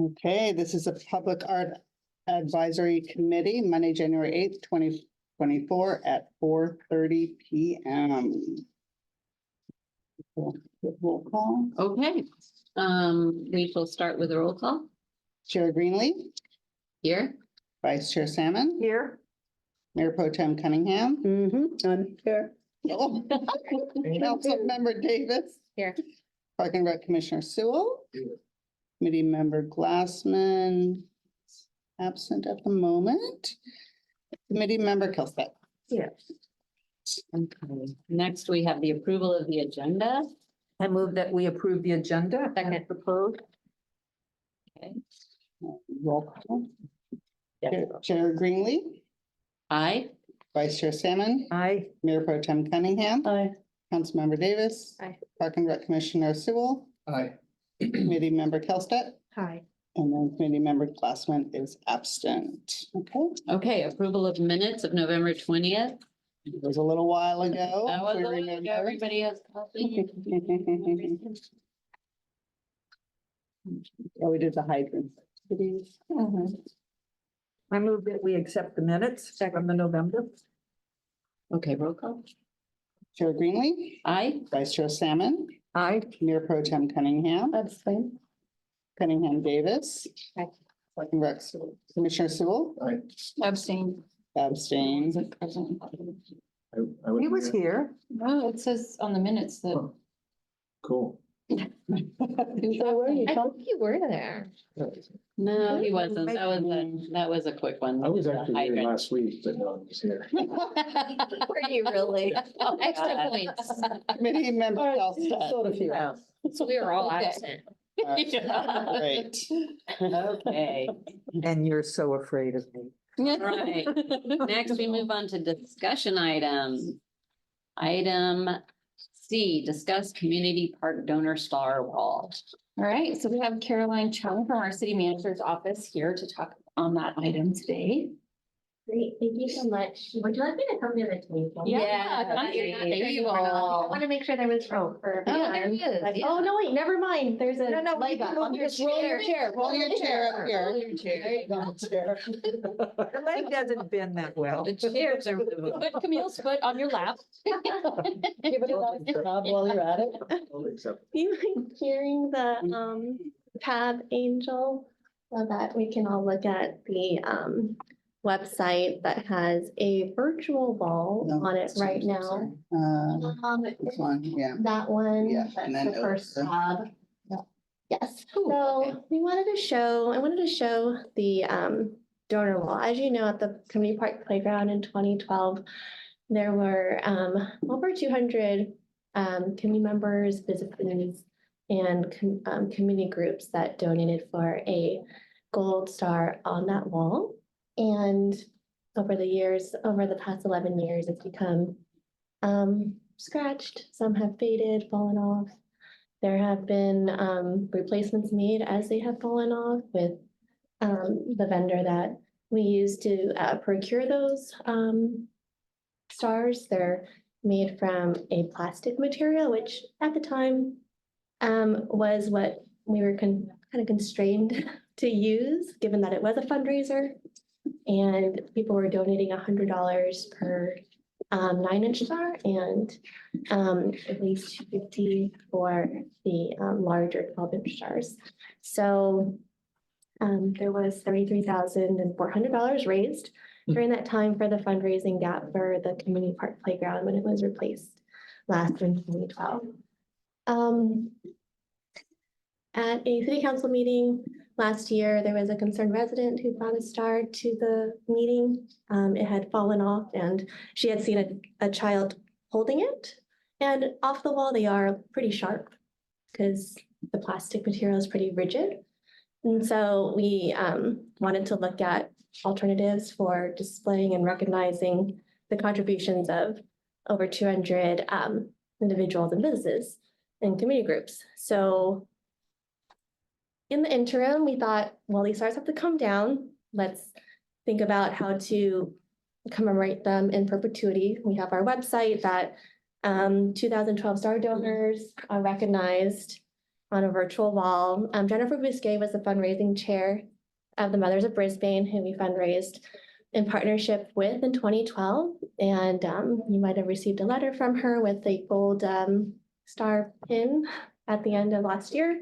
Okay, this is a Public Art Advisory Committee, Monday, January 8th, 2024 at 4:30 PM. Roll call. Okay, we will start with a roll call Chair Greenlee, here. Vice Chair Salmon, Here. Mayor Pro Tem Cunningham. I'm here. Oh, Councilmember Davis. Here. Park and Rec Commissioner Sewell. Committee Member Glassman, absent at the moment. Committee Member Kelstead. Yes. Okay. Next, we have the approval of the agenda. I move that we approve the agenda. Second. Proposed. Okay. Roll call. Chair Greenlee, Aye. Vice Chair Salmon, Aye. Mayor Pro Tem Cunningham. Aye. Councilmember Davis. Aye. Park and Rec Commissioner Sewell. Aye. Committee Member Kelstead. Aye. And then Committee Member Glassman is absent. Okay, Okay, approval of minutes of November 20th. it was a little while ago. That was if we a while ago. remember. Everybody has coffee. Oh, we did the hydrants. I move that we accept the minutes from the November. Okay, roll call. Chair Greenlee, Aye. Vice Chair Salmon, Aye. Mayor Pro Tem Cunningham, That's fine. Cunningham Davis. Aye. Park and Rec Commissioner Sewell, Aye. Abstain. abstained. He was here. No, it says on the minutes that. Oh, cool. I think you were there. No, he wasn't. That was a quick one. I was actually here Hydrant. last week, but no one was here. Were you really? Oh, extra points. Committee Member Kelstead. Yeah. So we were all absent. Great. Okay, And you're so afraid of me. right. Next, we move on to discussion items. Item C, discuss community park donor star wall. All right, so we have Caroline Chung from our city manager's office here to talk on that item today. Great, thank you so much. Would you like me to come to the table? come here. There you I go. want to make sure there was room for. Oh, there he is. Oh, no, wait, never mind. There's a. leg up on your Just roll your chair. Roll your chair up here. Roll your chair. The leg doesn't bend that well. The chairs are. Put Camille's foot on your lap. Give it a rub while you're at it. Totally acceptable. You like hearing the tab angel so that we can all look at the website that has a virtual wall No, on it it's- right now. This one, yeah. That one, Yeah, that's and then the first over. tab. Yes, Ooh, okay. so I wanted to show the donor wall. As you know, at the Community Park Playground in 2012, there were over 200 community members, businesses, and community groups that donated for a gold star on that wall. And over the past 11 years, it's become scratched. Some have faded, fallen off. There have been replacements made as they have fallen off with the vendor that we use to procure those stars. They're made from a plastic material, which at the time was what we were kind of constrained to use, given that it was a fundraiser. And people were donating $100 per 9-inch star and at least $250 for the larger 12-inch stars. So there was $33,400 raised during that time for the fundraising gap for the community park playground when it was replaced last in 2012. At a city council meeting last year, there was a concerned resident who brought a star to the meeting. It had fallen off and she had seen a child holding it. And off the wall, they are pretty sharp because the plastic material is pretty rigid. And so we wanted to look at alternatives for displaying and recognizing the contributions of over 200 individuals and businesses and community groups. So in the interim, we thought, well, these stars have to come down. Let's think about how to commemorate them in perpetuity. We have our website that 2012 star donors are recognized on a virtual wall. Jennifer Bousquet was the fundraising chair of the Mothers of Brisbane, who we fundraised in partnership with in 2012. And you might have received a letter from her with a gold star pin at the end of last year.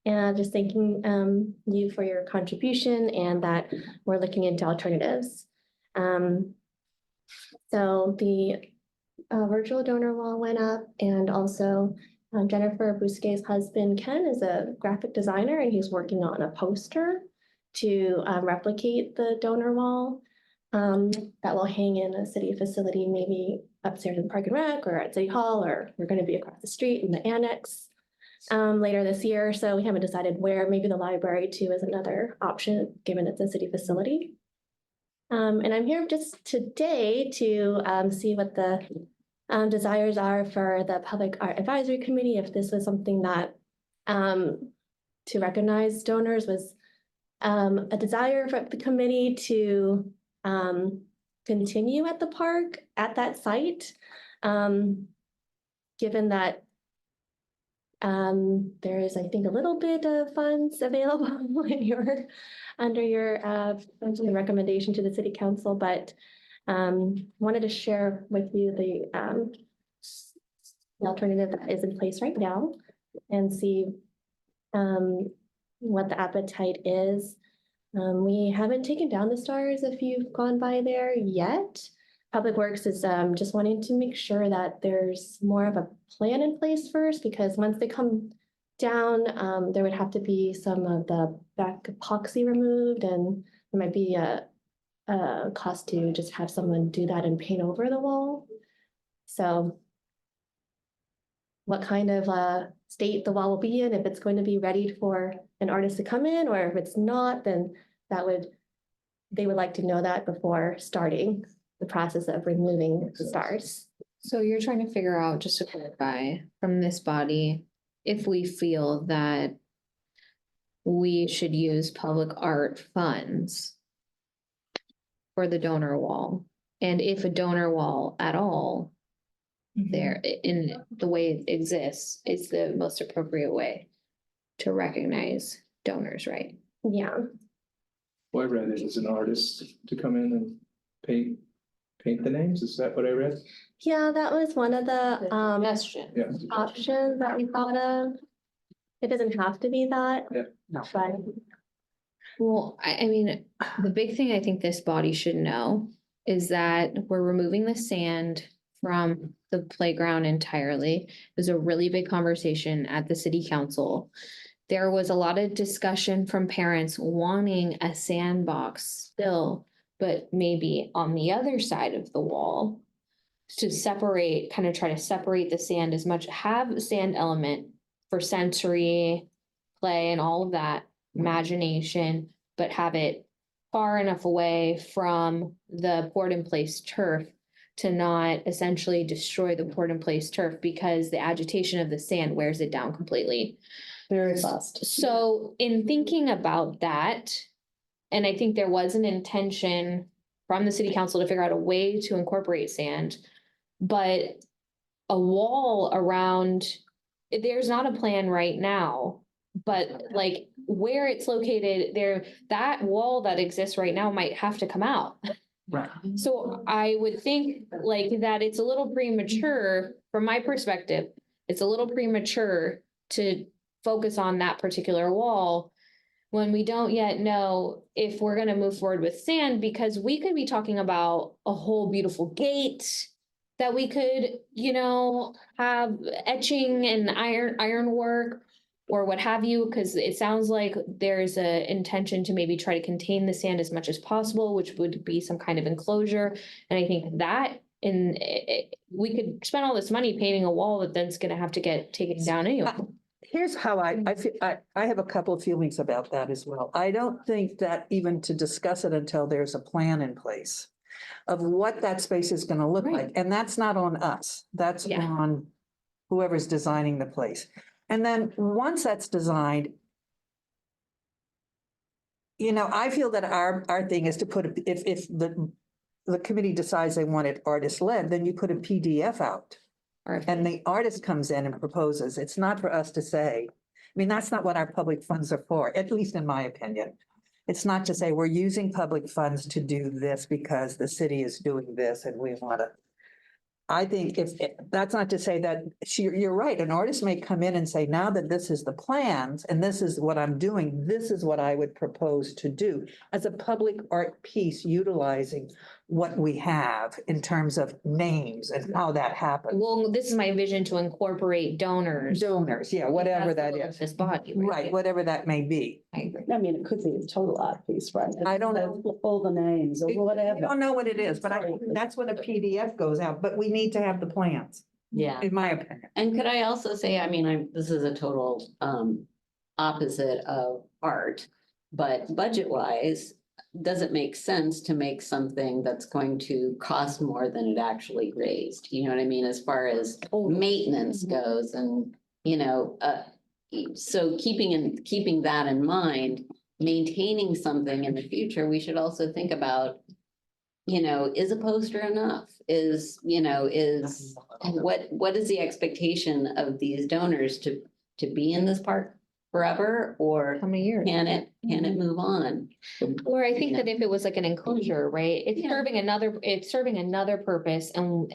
And just thanking you for your contribution and that we're looking into alternatives. So the virtual donor wall went up, and also Jennifer Bousquet's husband, Ken, is a graphic designer, and he's working on a poster to replicate the donor wall that will hang in a city facility, maybe upstairs in Park and Rec or at City Hall, or we're going to be across the street in the annex later this year. So we haven't decided where. Maybe the library too is another option, given it's a city facility. And I'm here just today to see what the desires are for the Public Art Advisory Committee, if this was something that to recognize donors was a desire for the committee to continue at the park at that site, given that there is, I think, a little bit of funds available in your under your recommendation to the city council, but wanted to share with you the alternative that is in place right now and see what the appetite is. We haven't taken down the stars if you've gone by there yet. Public Works is just wanting to make sure that there's more of a plan in place first, because once they come down, there would have to be some of the back epoxy removed, and there might be a cost to just have someone do that and paint over the wall. So what kind of state the wall will be in, if it's going to be ready for an artist to come in, or if it's not, then they would like to know that before starting the process of removing the stars. So you're trying to figure out, just to clarify, from this body, if we feel that we should use public art funds for the donor wall, and if a donor wall at all there in the way it exists is the most appropriate way to recognize donors, right? Yeah. Well, I read it as an artist to come in and paint the names. Is that what I read? Yeah, that was one of the Suggestion. Yeah. options that we thought of. It doesn't have to be that. Yeah. No. But Well, I mean, the big thing I think this body should know is that we're removing the sand from the playground entirely. It was a really big conversation at the city council. There was a lot of discussion from parents wanting a sandbox still, but maybe on the other side of the wall to separate, kind of try to separate the sand as much, have a sand element for sensory play and all of that imagination, but have it far enough away from the poured in place turf to not essentially destroy the poured in place turf, because the agitation of the sand wears it down completely. Very fast. So in thinking about that, and I think there was an intention from the city council to figure out a way to incorporate sand, but a wall around, there's not a plan right now, but like where it's located there, that wall that exists right now might have to come out. Right. So I would think like that it's a little premature, from my perspective, it's a little premature to focus on that particular wall when we don't yet know if we're gonna move forward with sand, because we could be talking about a whole beautiful gate that we could, have etching and iron work or what have you, because it sounds like there's a intention to maybe try to contain the sand as much as possible, which would be some kind of enclosure. And I think that we could spend all this money painting a wall that then's gonna have to get taken down anyway. Here's how I feel, I have a couple of feelings about that as well. I don't think that even to discuss it until there's a plan in place of what that space is gonna look Right. like, and that's not on us, that's Yeah. on whoever's designing the place. And then once that's designed, I feel that our thing is to put, if the committee decides they want it artist-led, then you put a PDF out. Or And the artist comes in and proposes. It's not for us to say, mean, that's not what our public funds are for, at least in my opinion. It's not to say we're using public funds to do this because the city is doing this and we want to. I think that's not to say that you're right. An artist may come in and say, now that this is the plans and this is what I'm doing, this is what I would propose to do as a public art piece, utilizing what we have in terms of names and how that happens. Well, this is my vision to incorporate donors. Donors, yeah, whatever That's that the goal of is. This body. Right, whatever that may be. I agree. I mean, it could be a total art piece, right? I don't know. All the names or I whatever. don't know what it is, but that's when a PDF goes out, but we need to have the plans, Yeah. in my opinion. And could I also say, I mean, this is a total opposite of art, but budget wise, does it make sense to make something that's going to cost more than it actually raised? You know what I mean, as far as maintenance goes and, so keeping that in mind, maintaining something in the future, we should also think about, is a poster enough? What is the expectation of these donors to be in this park forever, or How many years? can it move on? Or I think that if it was like an enclosure, right, it's Yeah. serving another purpose and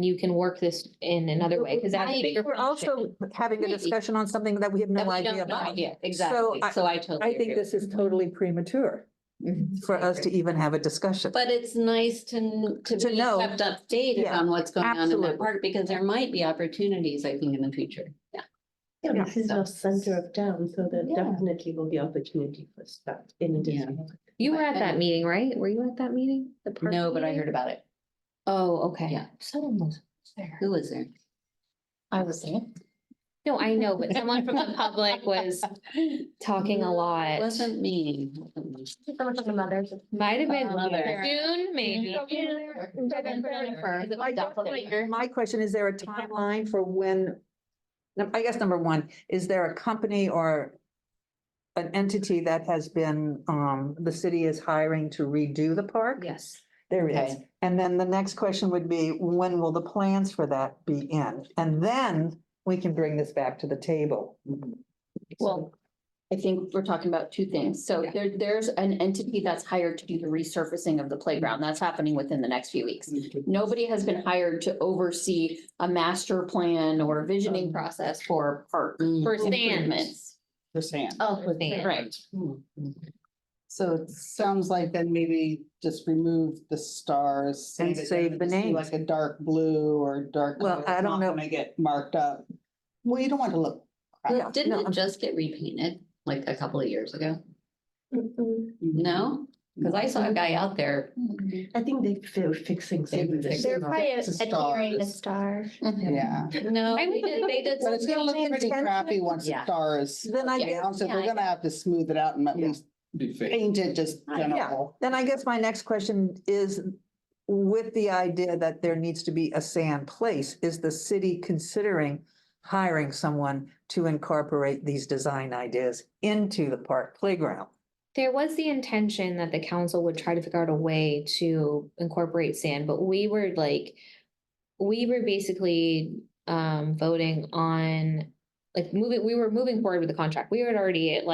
you can work this in another way, because that's a I think bigger. we're function. also having a Maybe. discussion on something that we have That no we idea don't know about. idea. Exactly, I- so I totally I think agree. this is totally premature Mhm. for us to even have a discussion. But it's nice to To be know. kept updated Yeah, on what's going on in absolutely. that park, because there might be opportunities, I think, in the future. Yeah. Yeah, this is our center of town, so there Yeah. definitely will be opportunity for stuff in addition. You were at that meeting, right? Were you at that meeting? The park No, but I meeting? heard about it. Oh, okay. Yeah. Someone was there. Who was there? I was there. No, I know, but someone from the public was talking a It lot. wasn't me. Someone from the mothers. Might have been Mother. June, maybe. My question, is there a timeline for when? I guess number one, is there a company or an entity that has been, the city is hiring to redo the park? Yes. There is. Okay. And then the next question would be, when will the plans for that be in? And then we can bring this back to the table. Well, I think we're talking about two things. So there's an entity that's hired to do the resurfacing of the playground. That's happening within the next few weeks. Nobody has been hired to oversee a master plan or visioning process for park For sand. improvements. For sand. Oh, For sand. right. So it sounds like then maybe just remove the stars. And that save the just be names. Like a dark blue or dark. Well, color. I It's don't not know. gonna get marked up. Well, you don't want to look. Yeah, Didn't no, it just get repainted like a couple of years ago? Mm-mm. No? Because I saw a guy out there. I think they're fixing some of this. They're probably It's a adhering to stars. star. Yeah. No, they did. But it's gonna look pretty intention. crappy once the Yeah. star is Then I Yeah. down, so Yeah, we're I gonna have to smooth it out and at Yeah. least Be fake. paint it just Yeah. general. Then I guess my next question is, with the idea that there needs to be a sand place, is the city considering hiring someone to incorporate these design ideas into the park playground? There was the intention that the council would try to figure out a way to incorporate sand, but we were basically voting on we were moving forward with the contract. We were already we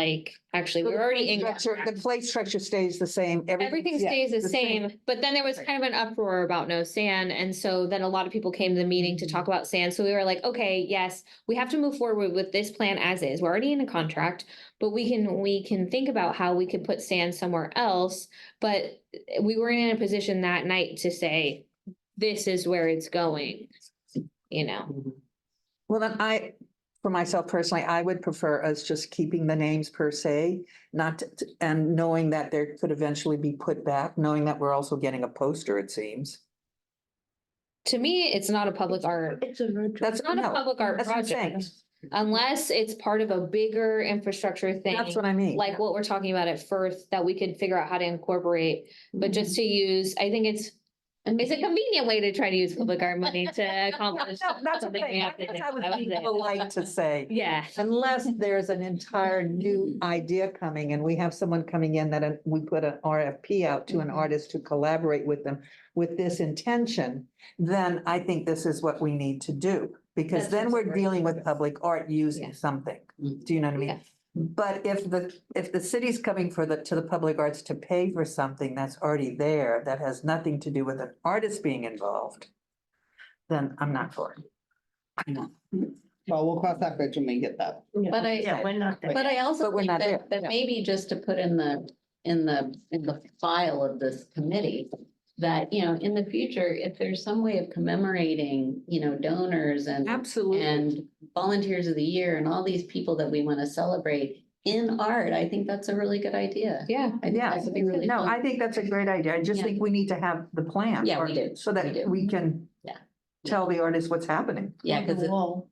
were already in. The plate structure stays the same. Everything yeah, stays the the same. same, but then there was kind of an uproar about no sand, and so then a lot of people came to the meeting to talk about sand, so we were like, okay, yes, we have to move forward with this plan as is, we're already in a contract, but we can think about how we could put sand somewhere else, but we weren't in a position that night to say, this is where it's going, Well, then for myself personally, I would prefer us just keeping the names per se, and knowing that there could eventually be put back, knowing that we're also getting a poster, it seems. To me, it's not a public art, It's a road trip. That's it's not a no, public art that's what I'm saying. project, unless it's part of a bigger infrastructure thing. That's what I mean. Like what we're talking about at first, that we could figure out how to incorporate, but just to use, I think it's a convenient way to try to use public art money to accomplish No, that's something we okay. have to do. I was That was being it. polite to say. Yeah. Unless there's an entire new idea coming and we have someone coming in that we put an RFP out to an artist to collaborate with them with this intention, then I think this is what we need to do. Because That's then just we're right. dealing with public art using Yeah. something. Mm. Do you know what I mean? Yeah. But if the city's coming to the public arts to pay for something that's already there, that has nothing to do with an artist being involved, then I'm not for it. Well, we'll cross that bridge when we get that. But Yeah, we're not there. But I also But we're think not there, that yeah. maybe just to put in the file of this committee, that, you know, in the future, if there's some way of commemorating, you know, donors and Absolutely. and volunteers of the year and all these people that we want to celebrate in art, I think that's a really good idea. Yeah. I think Yeah. that would be really No, fun. I think that's a great idea. I just Yeah. think we need to have the plan. Yeah, we do. So We that do. we can Yeah. tell the artist what's happening. Yeah, because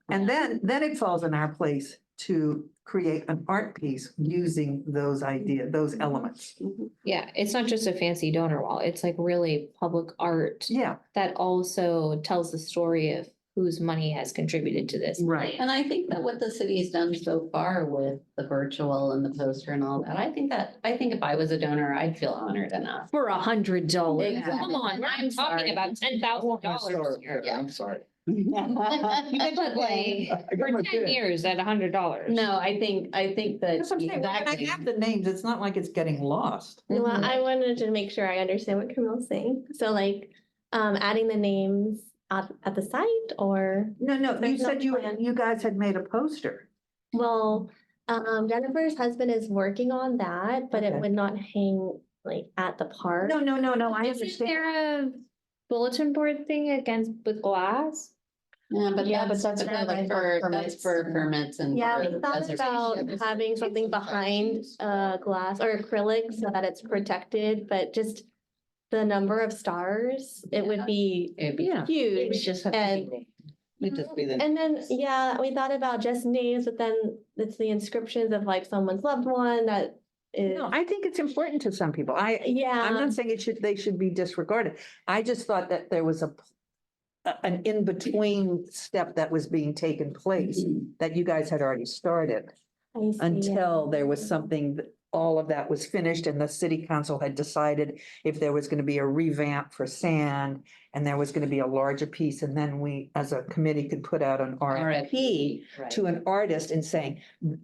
And then it falls in our place to create an art piece using those ideas, those elements. Yeah, it's not just a fancy donor wall. It's like really public art Yeah, that also tells the story of whose money has contributed to this. right. and I think that what the city's done so far with the virtual and the poster and all that, I think if I was a donor, I'd feel honored enough. For $100. Exactly. Come on, I'm Sorry. talking about $10,000 here. I'm sorry. But like, for 10 years at $100. No, I think that. That's what I'm saying. When I exactly. have the names, it's not like it's getting lost. Well, Mhm. I wanted to make sure I understand what Camille's saying. So like, adding the names at the site or, No, you There's no said plan. you guys had made a poster. well, Jennifer's husband is working on that, but it Okay. would not hang like at the park. No, I Isn't understand. there a bulletin board thing against with glass? Yeah, but that's that's for permits and. Yeah, for we thought about preservation. having something behind glass or acrylic so that it's protected, but just the number of stars, it would be It'd be- Yeah. huge. And It'd just be the. And then, yeah, we thought about just names, but then it's the inscriptions of like someone's loved one that is, No, I think it's important to some people. I'm yeah. not saying they should be disregarded. I just thought that there was an in-between step that was being taken place that you guys had already started I see, yeah. until there was something, all of that was finished and the city council had decided if there was going to be a revamp for sand and there was going to be a larger piece, and then we, as a committee, could put out an RFP Right. to an artist and saying,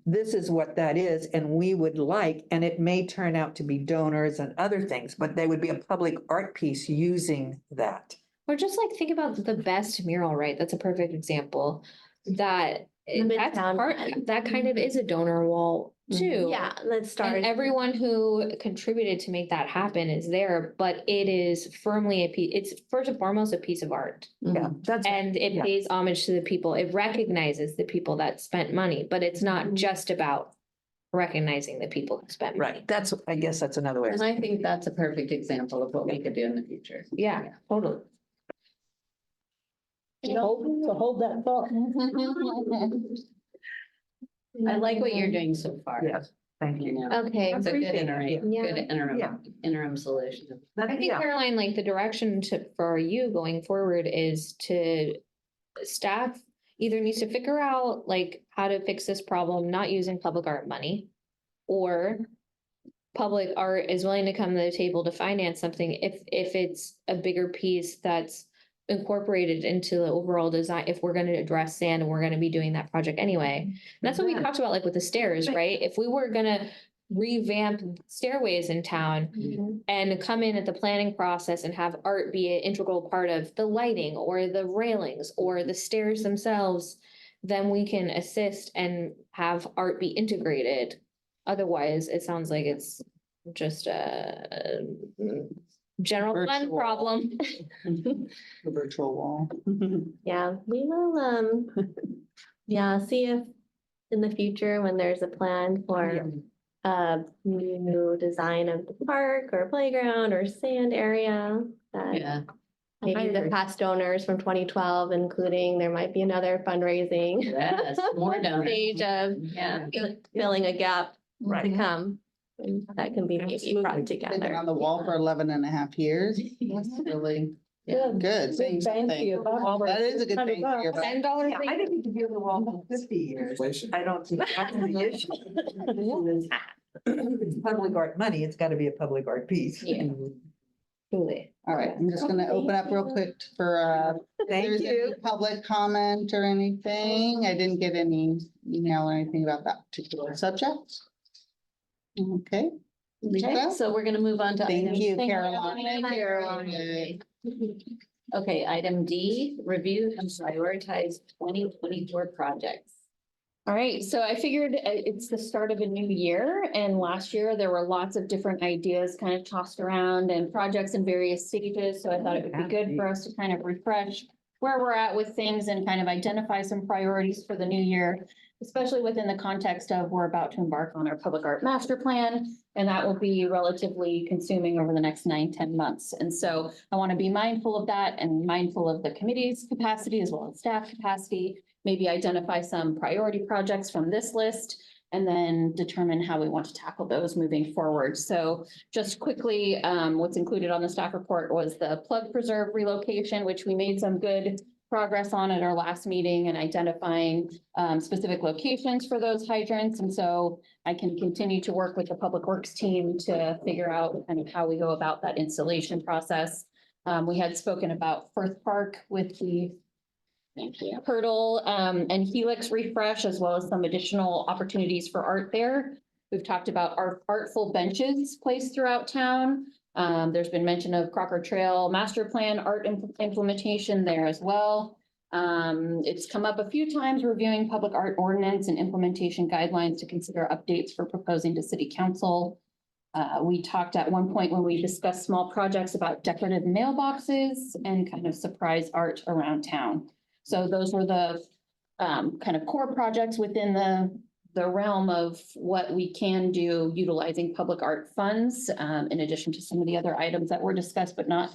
this is what that is, and we would like, and it may turn out to be donors and other things, but there would be a public art piece using that. Or just like think about the best mural, right? That's a perfect example. That The that's Midtown part, one. that kind of is a donor wall too. Yeah, let's start. And everyone who contributed to make that happen is there, but it is firmly it's first and foremost a piece of art. Yeah, that's. And it Yeah. pays homage to the people. It recognizes the people that spent money, but it's not just about recognizing the people who spent money. Right, that's, I guess that's another way. And I think that's a perfect example of what we could do in the future. Yeah, totally. Hold that thought. I like what you're doing so far. Yes, thank You you. know, Okay, it's a good Appreciate it. interim, Yeah. good Yeah. interim solution. I think Yeah. Caroline, like the direction for you going forward is to staff either needs to figure out like how to fix this problem, not using public art money. Or public art is willing to come to the table to finance something if it's a bigger piece that's incorporated into the overall design, if we're gonna address sand and we're gonna be doing that project anyway. And that's what we Yeah. talked about, like with the stairs, right? If we were gonna revamp stairways in town, Mhm. and come in at the planning process and have art be an integral part of the lighting or the railings or the stairs themselves, then we can assist and have art be integrated. Otherwise, it sounds like it's just a general fund Virtual. problem. The virtual wall. Yeah, we will, yeah, see if in the future, when there's a plan for a new design of the park or playground or sand area, that Yeah, maybe the past donors from 2012, including there might be another fundraising. yes, more donors. Stage of Yeah. filling a gap to Right. come. And that can be maybe brought Been together. on the wall for 11 and a half years. That's really good. saying Thank you. something. That is a good thing for your. $10 Yeah, I think we could be on the wall for 50 years. Inflation. I don't think that's the issue. If it's public art money, it's gotta be a public art piece. Yeah. Truly. All right, I'm just gonna open up real quick for, if Thank there's any you. public comment or anything. I didn't get any email or anything about that particular subject. Okay. Okay, Lisa? so we're gonna move on to. Thank item- you, Thank you. Caroline. Thank you, Caroline. Good. Okay, item D, review and prioritize 2024 projects. All right, so I figured it's the start of a new year, and last year there were lots of different ideas kind of tossed around and projects in various stages, so I thought it would be good for us to kind of refresh where we're at with things and kind of identify some priorities for the new year, especially within the context of we're about to embark on our public art master plan, and that will be relatively consuming over the next 9-10 months. And so I want to be mindful of that and mindful of the committee's capacity as well as staff capacity, maybe identify some priority projects from this list, and then determine how we want to tackle those moving forward. So just quickly, what's included on the staff report was the plug preserve relocation, which we made some good progress on at our last meeting and identifying specific locations for those hydrants. And so I can continue to work with the Public Works team to figure out kind of how we go about that installation process. We had spoken about Firth Park with the Hurdle and Helix refresh, as well as some additional opportunities for art there. We've talked about our artful benches placed throughout town. There's been mention of Crocker Trail Master Plan art implementation there as well. It's come up a few times, reviewing public art ordinance and implementation guidelines to consider updates for proposing to city council. We talked at one point when we discussed small projects about decorative mailboxes and kind of surprise art around town. So those were the kind of core projects within the realm of what we can do utilizing public art funds, in addition to some of the other items that were discussed, but don't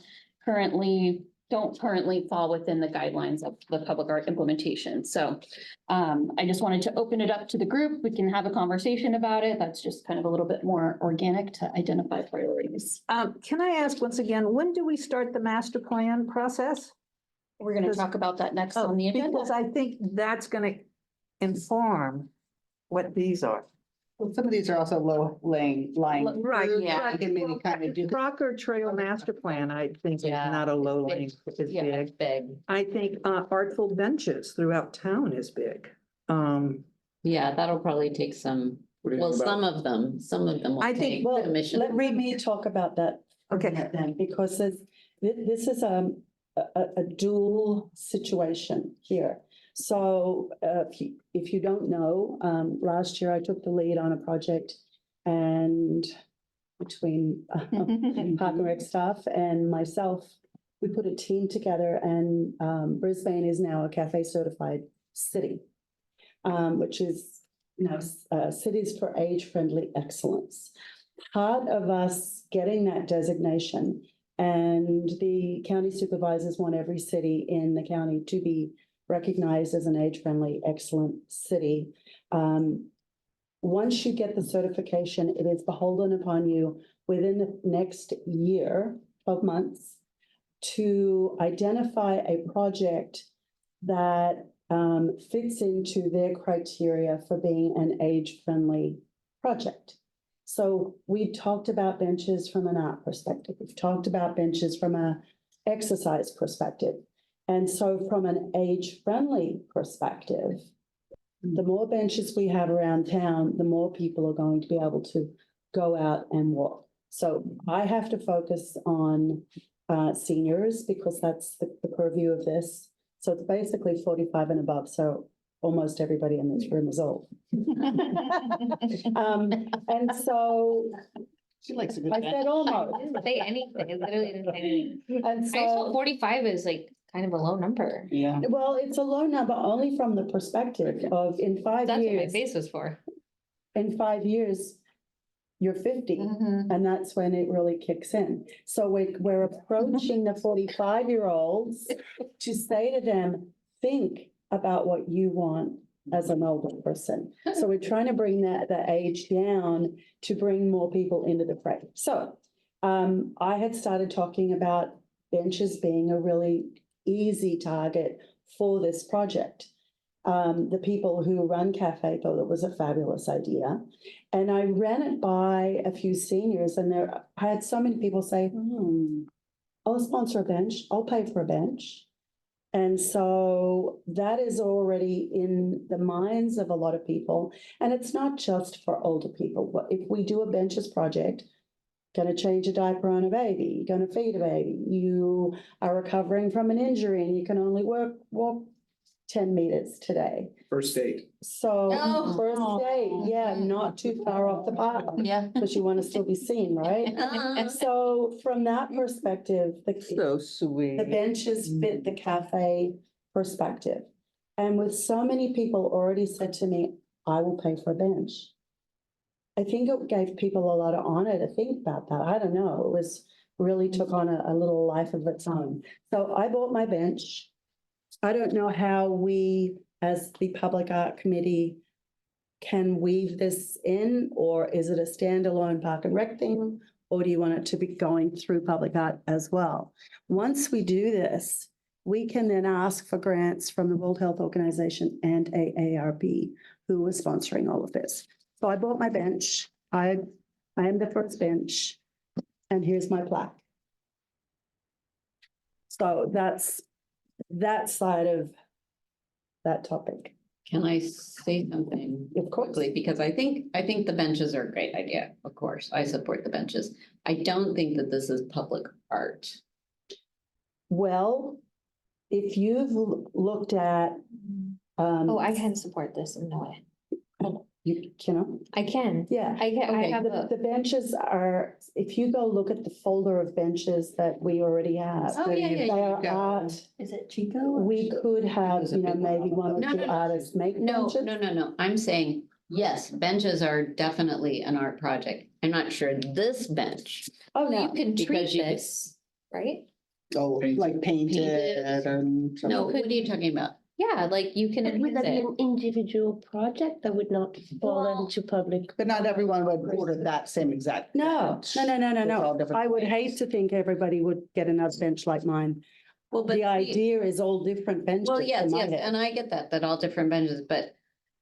currently fall within the guidelines of the public art implementation. So I just wanted to open it up to the group. We can have a conversation about it. That's just kind of a little bit more organic to identify priorities. Can I ask once again, when do we start the master plan process? We're going to talk about that next on the agenda. Because I think that's gonna inform what these are. Well, some of these are also lying. Right, fruit. yeah. I can maybe kind of do. Crocker Trail Master Plan, I think is Yeah. not a low lying, is Yeah, big. it's big. I think artful benches throughout town is big. Yeah, that'll probably take some, What do you well, think about- some of them will I think- take Well, commission. let me talk about that. for a Okay. minute Then, because this is a dual situation here. So if you don't know, last year I took the lead on a project, and between Park and Rec staff and myself, we put a team together, and Brisbane is now a cafe certified city, which is, cities for age-friendly excellence. Part of us getting that designation, and the county supervisors want every city in the county to be recognized as an age-friendly, excellent city. Once you get the certification, it is beholden upon you within the next year, 12 months, to identify a project that fits into their criteria for being an age-friendly project. So we talked about benches from an art perspective. We've talked about benches from an exercise perspective. And so from an age-friendly perspective, the more benches we have around town, the more people are going to be able to go out and walk. So I have to focus on seniors because that's the purview of this. So it's basically 45 and above. So almost everybody in this room is old. And so She likes a good. I said almost. I didn't say anything. I literally didn't say anything. And I thought so, 45 is like kind of a low number. Yeah. well, it's a low number only from the perspective of in 5 That's what my years, face was for. in 5 years, you're 50. Mm-hmm. And that's when it really kicks in. So we're approaching the 45-year-olds to say to them, think about what you want as an older person. So we're trying to bring the age down to bring more people into the fray. So I had started talking about benches being a really easy target for this project. The people who run Cafe thought it was a fabulous idea. And I ran it by a few seniors, and I had so many people say, I'll sponsor a bench, I'll pay for a bench. And so that is already in the minds of a lot of people. And it's not just for older people. But if we do a benches project, gonna change a diaper on a baby, you're gonna feed a baby, you are recovering from an injury and you can only walk 10 meters today. First date. So Oh. first date, yeah, not too far off the park, Yeah. because you want to still be seen, right? And so from that perspective, So sweet. the benches fit the cafe perspective. And with so many people already said to me, I will pay for a bench. I think it gave people a lot of honor to think about that. I don't know. It was really took on a little life of its own. So I bought my bench. I don't know how we, as the Public Art Committee, can weave this in, or is it a standalone Park and Rec thing? Or do you want it to be going through Public Art as well? Once we do this, we can then ask for grants from the World Health Organization and AARP, who is sponsoring all of this. So I bought my bench. I am the first bench, and here's my plaque. So that's that side of that topic. Can I say something? Of course. Quickly, because I think the benches are a great idea, of course, I support the benches. I don't think that this is public art. Well, if you've looked at, Oh, I can support this in a way. you know, I can. yeah. I Okay. have The, a, the benches are, if you go look at the folder of benches that we already have. Oh, yeah, They are yeah. art. Is it Chico? We could have, There's a you know, big one maybe on one or No, two no, no. artists make No, benches. no. I'm saying, yes, benches are definitely an art project. I'm not sure this bench. Oh, you no, can treat because you could- this, right? Oh, like painted Painted. and. No, what are you talking about? Yeah, like you can Would that be enhance it. an individual project that would not fall Well- into public? But not everyone would order that same exact. no, bench. no. It's all different I would hate ways. to think everybody would get another bench like mine. Well, but The idea is all different benches. Well, yes, in my yes, head. and I get that all different benches, but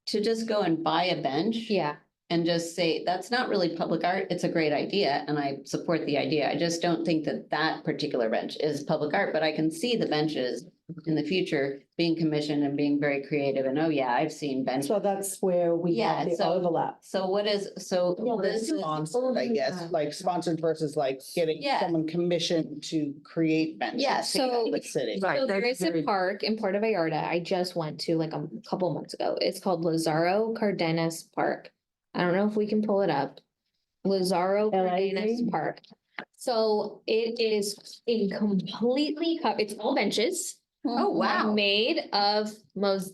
to just go and buy a bench. Yeah, And just say, that's not really public art, it's a great idea, and I support the idea, I just don't think that that particular bench is public art, but I can see the benches in the future being commissioned and being very creative, and oh yeah, I've seen benches. So that's where we Yeah, have the so- overlap. So what is, so this is, Sponsored, I guess, like sponsored versus like getting Yeah. someone commissioned to create benches. Yeah, so- The city. Right, so there that's is a very- park in Puerto Vallarta I just went to like a couple months ago. It's called Lazaro Cardenas Park. I don't know if we can pull it up. Lazaro Cardenas LAZ? Park. So it is in completely, it's all benches. oh, wow. Made of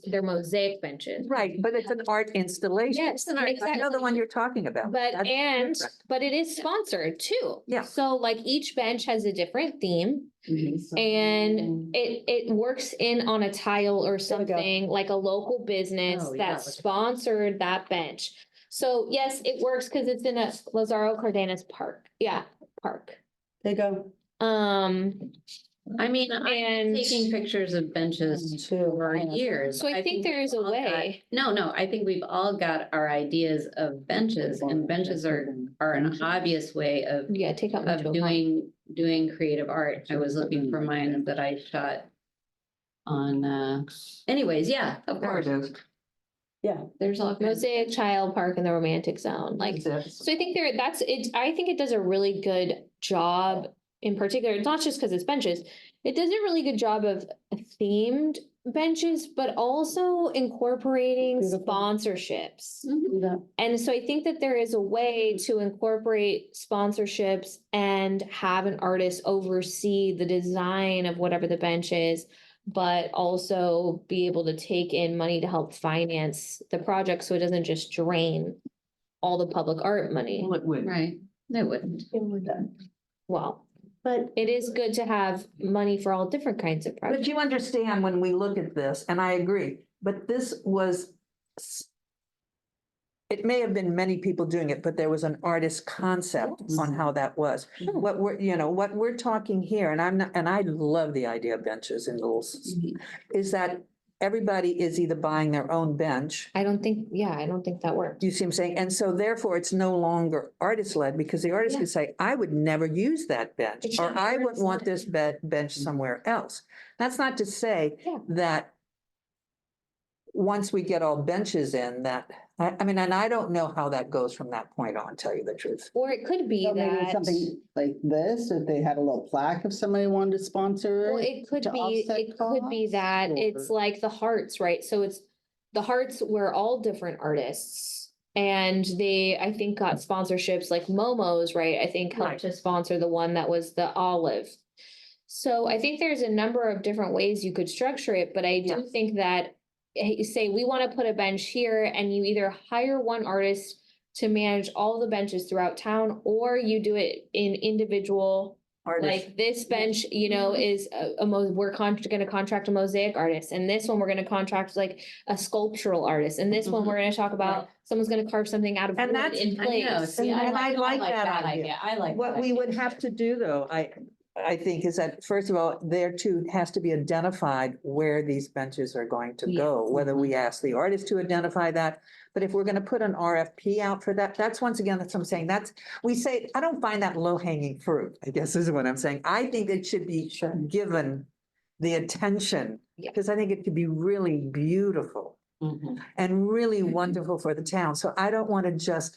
they're mosaic benches. Right, but it's an art installation. Yes, I know the exactly. one you're talking about. But That's and, different. but it is sponsored too. Yeah. So like each bench has a different theme Mm-hmm. and it works in on a tile or There we go. something, like a local business Oh, yeah, that like- sponsored that bench. So yes, it works because it's in a Lazaro Cardenas Park. Yeah, park. There you go. I mean, I'm And- taking pictures of benches Too. for years. So I think there is a we've all got- way. No, I think we've all got our ideas of benches, and benches are an obvious way of Yeah, take out my of tool. doing creative art. I was looking for mine that I shot on, anyways, yeah, of There it course, is. Yeah, there's all. kinds- Mosaic Child Park in the Romantic Zone, like. So I think that's it. I think it does a really good job in particular. It's not just because it's benches. It does a really good job of themed benches, but also incorporating Beautiful. sponsorships. Mhm. do that. And so I think that there is a way to incorporate sponsorships and have an artist oversee the design of whatever the bench is, but also be able to take in money to help finance the project so it doesn't just drain all the public art money. Well, it would. Right, they wouldn't. Well, But it is good to have money for all different kinds of But projects. you understand when we look at this, and I agree, but this was. It may have been many people doing it, but there was an artist concept on how that was. What what we're talking here, and I'm not, and I love the idea of benches and rules, is that everybody is either buying their own bench. I don't think that works. You see what I'm saying? And so therefore it's no longer artist-led because the artist Yeah. could say, I would never use that bench, It's or not I would artist-led. want this bench somewhere else. That's not to say Yeah. that once we get all benches in that, I mean, and I don't know how that goes from that point on, tell you the truth. Or it could be So maybe that, something like this, if they had a little plaque, if somebody wanted to sponsor. well, it could to be, offset it could be costs, that it's or- like the Hearts, right? So it's, the Hearts were all different artists. And they, I think, got sponsorships like Momo's, right? I think Right. helped to sponsor the one that was the olive. So I think there's a number of different ways you could structure it, but I do Yeah. think that say we want to put a bench here and you either hire one artist to manage all the benches throughout town, or you do it in individual, Artist. like this bench, you know, is we're gonna contract a mosaic artist, and this one we're gonna contract like a sculptural artist, and this one Mhm. we're gonna talk about, someone's gonna carve something out of And wood that's- in I know, place. see, And I like that idea. I like. What that we idea. would have to do though, I think is that, first of all, there too has to be identified where these benches are going to go, Yes. whether we ask the artist to identify that. But if we're gonna put an RFP out for that, that's once again, that's what I'm saying, we say, I don't find that low hanging fruit, I guess is what I'm saying. I think it should be given the attention, Yeah. because I think it could be really beautiful Mhm. and really wonderful for the town. So I don't want to just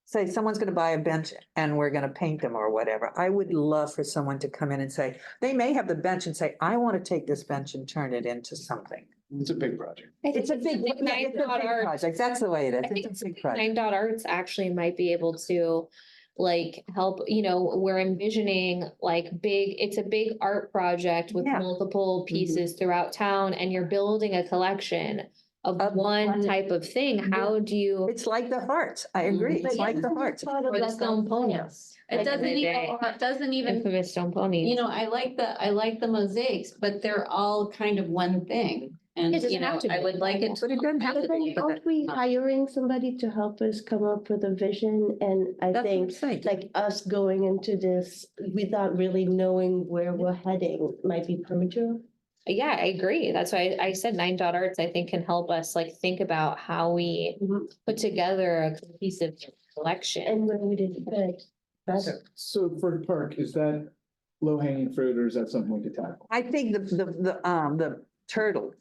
say someone's going to buy a bench and we're going to paint them or whatever. I would love for someone to come in and say, they may have the bench and say, I want to take this bench and turn it into something. It's a big project. It's a big, it's a big project. That's the way it I is. think It's a big project. Nine Dot Arts actually might be able to like help, you know, we're envisioning like it's a big art project with Yeah. multiple pieces throughout town, and you're building a collection of Of one one- type of thing. How do you? It's like the hearts. I agree. It's like the hearts. Part of Or the like stone pony. It Back in doesn't the even, day. it doesn't even, Infamous stone ponies. you know, I like the mosaics, but they're all kind of one thing. And, It doesn't you know, have to I be. would like it. But it doesn't have But to then be. but aren't we hiring somebody to help us come up with a vision? And I That's what I'm think saying. like us going into this without really knowing where we're heading might be premature. Yeah, I agree. That's why I said Nine Dot Arts, I think, can help us like think about how we Mhm. put together a cohesive collection. And when we did it better. So for the park, is that low hanging fruit or is that something we could tackle? I think the turtle,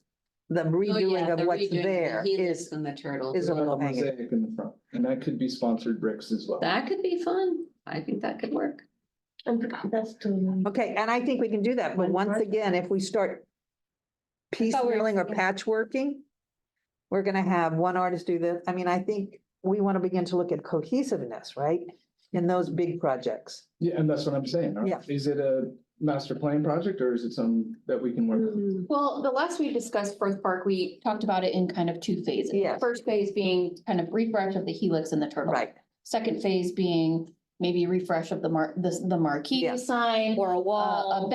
the Oh, yeah, redoing the of what's redoing, the there helix is, and the turtle. is a We'll have low hanging. mosaic in the front, and that could be sponsored bricks as well. That could be fun. I think that could work. And that's totally. Okay, and I think we can do that, but One once part. again, if we start thought we were piecemealing or saying- patchworking, we're gonna have one artist do this. I mean, I think we want to begin to look at cohesiveness, right? In those big projects. Yeah, and that's what I'm saying. Yeah. Is it a master plan project or is it some that we can work on? Mm. Well, the last we discussed Firth Park, we talked about it in kind of two phases. Yes. The first phase being kind of refresh of the helix and the turtle. Right. Second phase being maybe refresh of the marquee Yeah. sign. Or a A wall.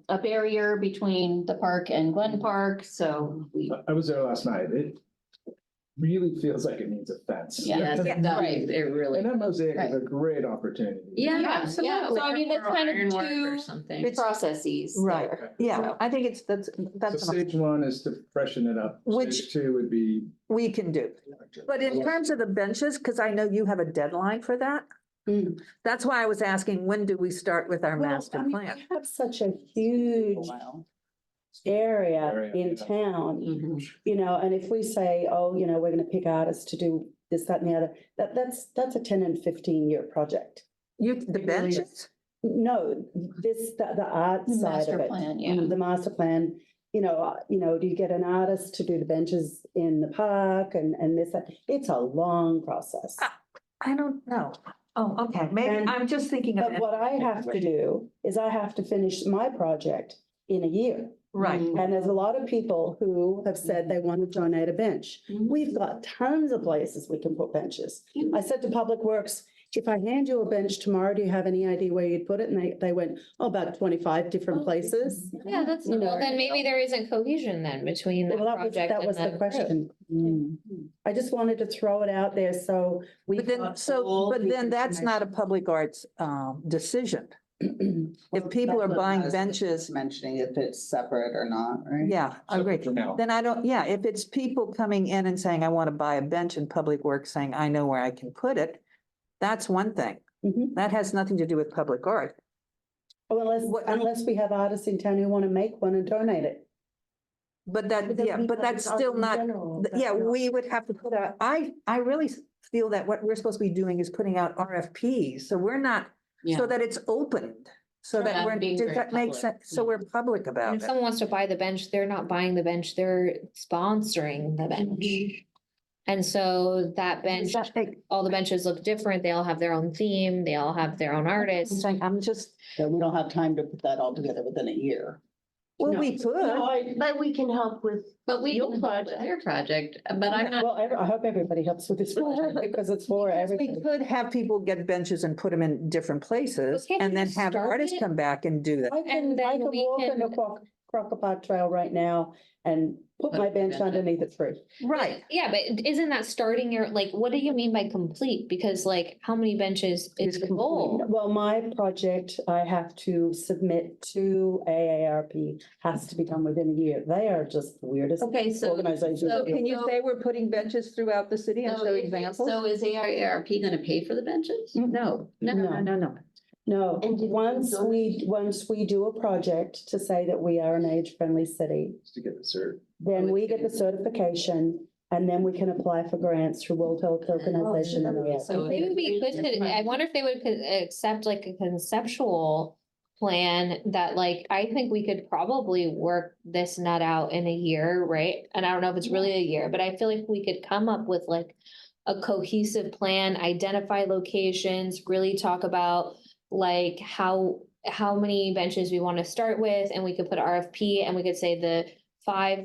a barrier between the park and Glen Park, so we. I was there last night. It really feels like it needs a fence. Yes, Yeah, it does. right. It really. And that mosaic is Right. a great opportunity. Yeah, Yeah, absolutely. so I mean, it's kind of Ironwork two or something. processes. Right, there. yeah, I think So that's what stage one is to freshen it up. Which- Stage two would be. we can do. But in terms of the benches, because I know you have a deadline for that. Mm. That's why I was asking, when do we start with our Well, master I mean, plan? we have such a huge area Area, in yeah. town, Mhm. you know, and if we say, oh, you know, we're gonna pick artists to do this, that, and the other, that's a 10 and 15-year project. The benches? No, the art The side master of it. plan, yeah. The master plan, you know, do you get an artist to do the benches in the park and this, that? It's a long process. I don't know. Oh, okay, maybe, And- I'm just thinking of. But what I have to do is I have to finish my project in a year. Right, And there's a lot of people who have said they want to donate a bench. We've got tons of places we can put benches. I said to Public Works, if I hand you a bench tomorrow, do you have any idea where you'd put it? And they went, oh, about 25 different places. Yeah, that's, You know, well, then maybe there isn't cohesion then between the Well, project that and was the the. question. Mm. I just wanted to throw it out there so we. but then, but then that's not a public arts decision. If people are buying benches, Mentioning if it's separate or not, right? yeah, I agree. For now. Then I don't, yeah, if it's people coming in and saying, I want to buy a bench in Public Works, saying, I know where I can put it, that's one thing. Mhm. That has nothing to do with public art. Well, unless we have artists in town who want to make one and donate it. But that, yeah, but that's still not, yeah, we would have to put out, I really feel that what we're supposed to be doing is putting out RFPs, so we're not, so that it's opened. So that Yeah, we're, being does very that make public. sense? So we're public And about if it. someone wants to buy the bench, they're not buying the bench, they're sponsoring the bench. And so that bench, Does that make- all the benches look different, they all have their own theme, they all have their own I'm artists. saying, I'm just, So we don't have time to put that all together within a year. well, No. we could. But we can help with. But we Your can help with their project, but I'm not. Well, I hope everybody helps with this project because it's for We everybody. could have people get benches and put them in different places But can't and you then just have start artists it? come back and do that. I can then we walk on the can- Crocker Park Trail right now and put Put my a bench bench up. underneath it free. Right. Yeah, but isn't that starting your, like, what do you mean by complete? Because like, how many benches Is is the goal? Well, my project, I have to submit to AARP, has to be done within a year. They are just the weirdest Okay, so. organizations. so- Can you say we're putting benches throughout the city and so show is- examples? So is ARP gonna pay for the benches? No, no, no, no, no. No, And did you once we do a project to say that we are an age-friendly city, To get the cert. then we get the certification and then we can apply for grants through World Health Organization and AARP. So Maybe it'd be good to, I wonder if they would accept like a conceptual plan that like, I think we could probably work this nut out in a year, right? And I don't know if it's really a year, but I feel like we could come up with like a cohesive plan, identify locations, really talk about like how many benches we want to start with, and we could put RFP and we could say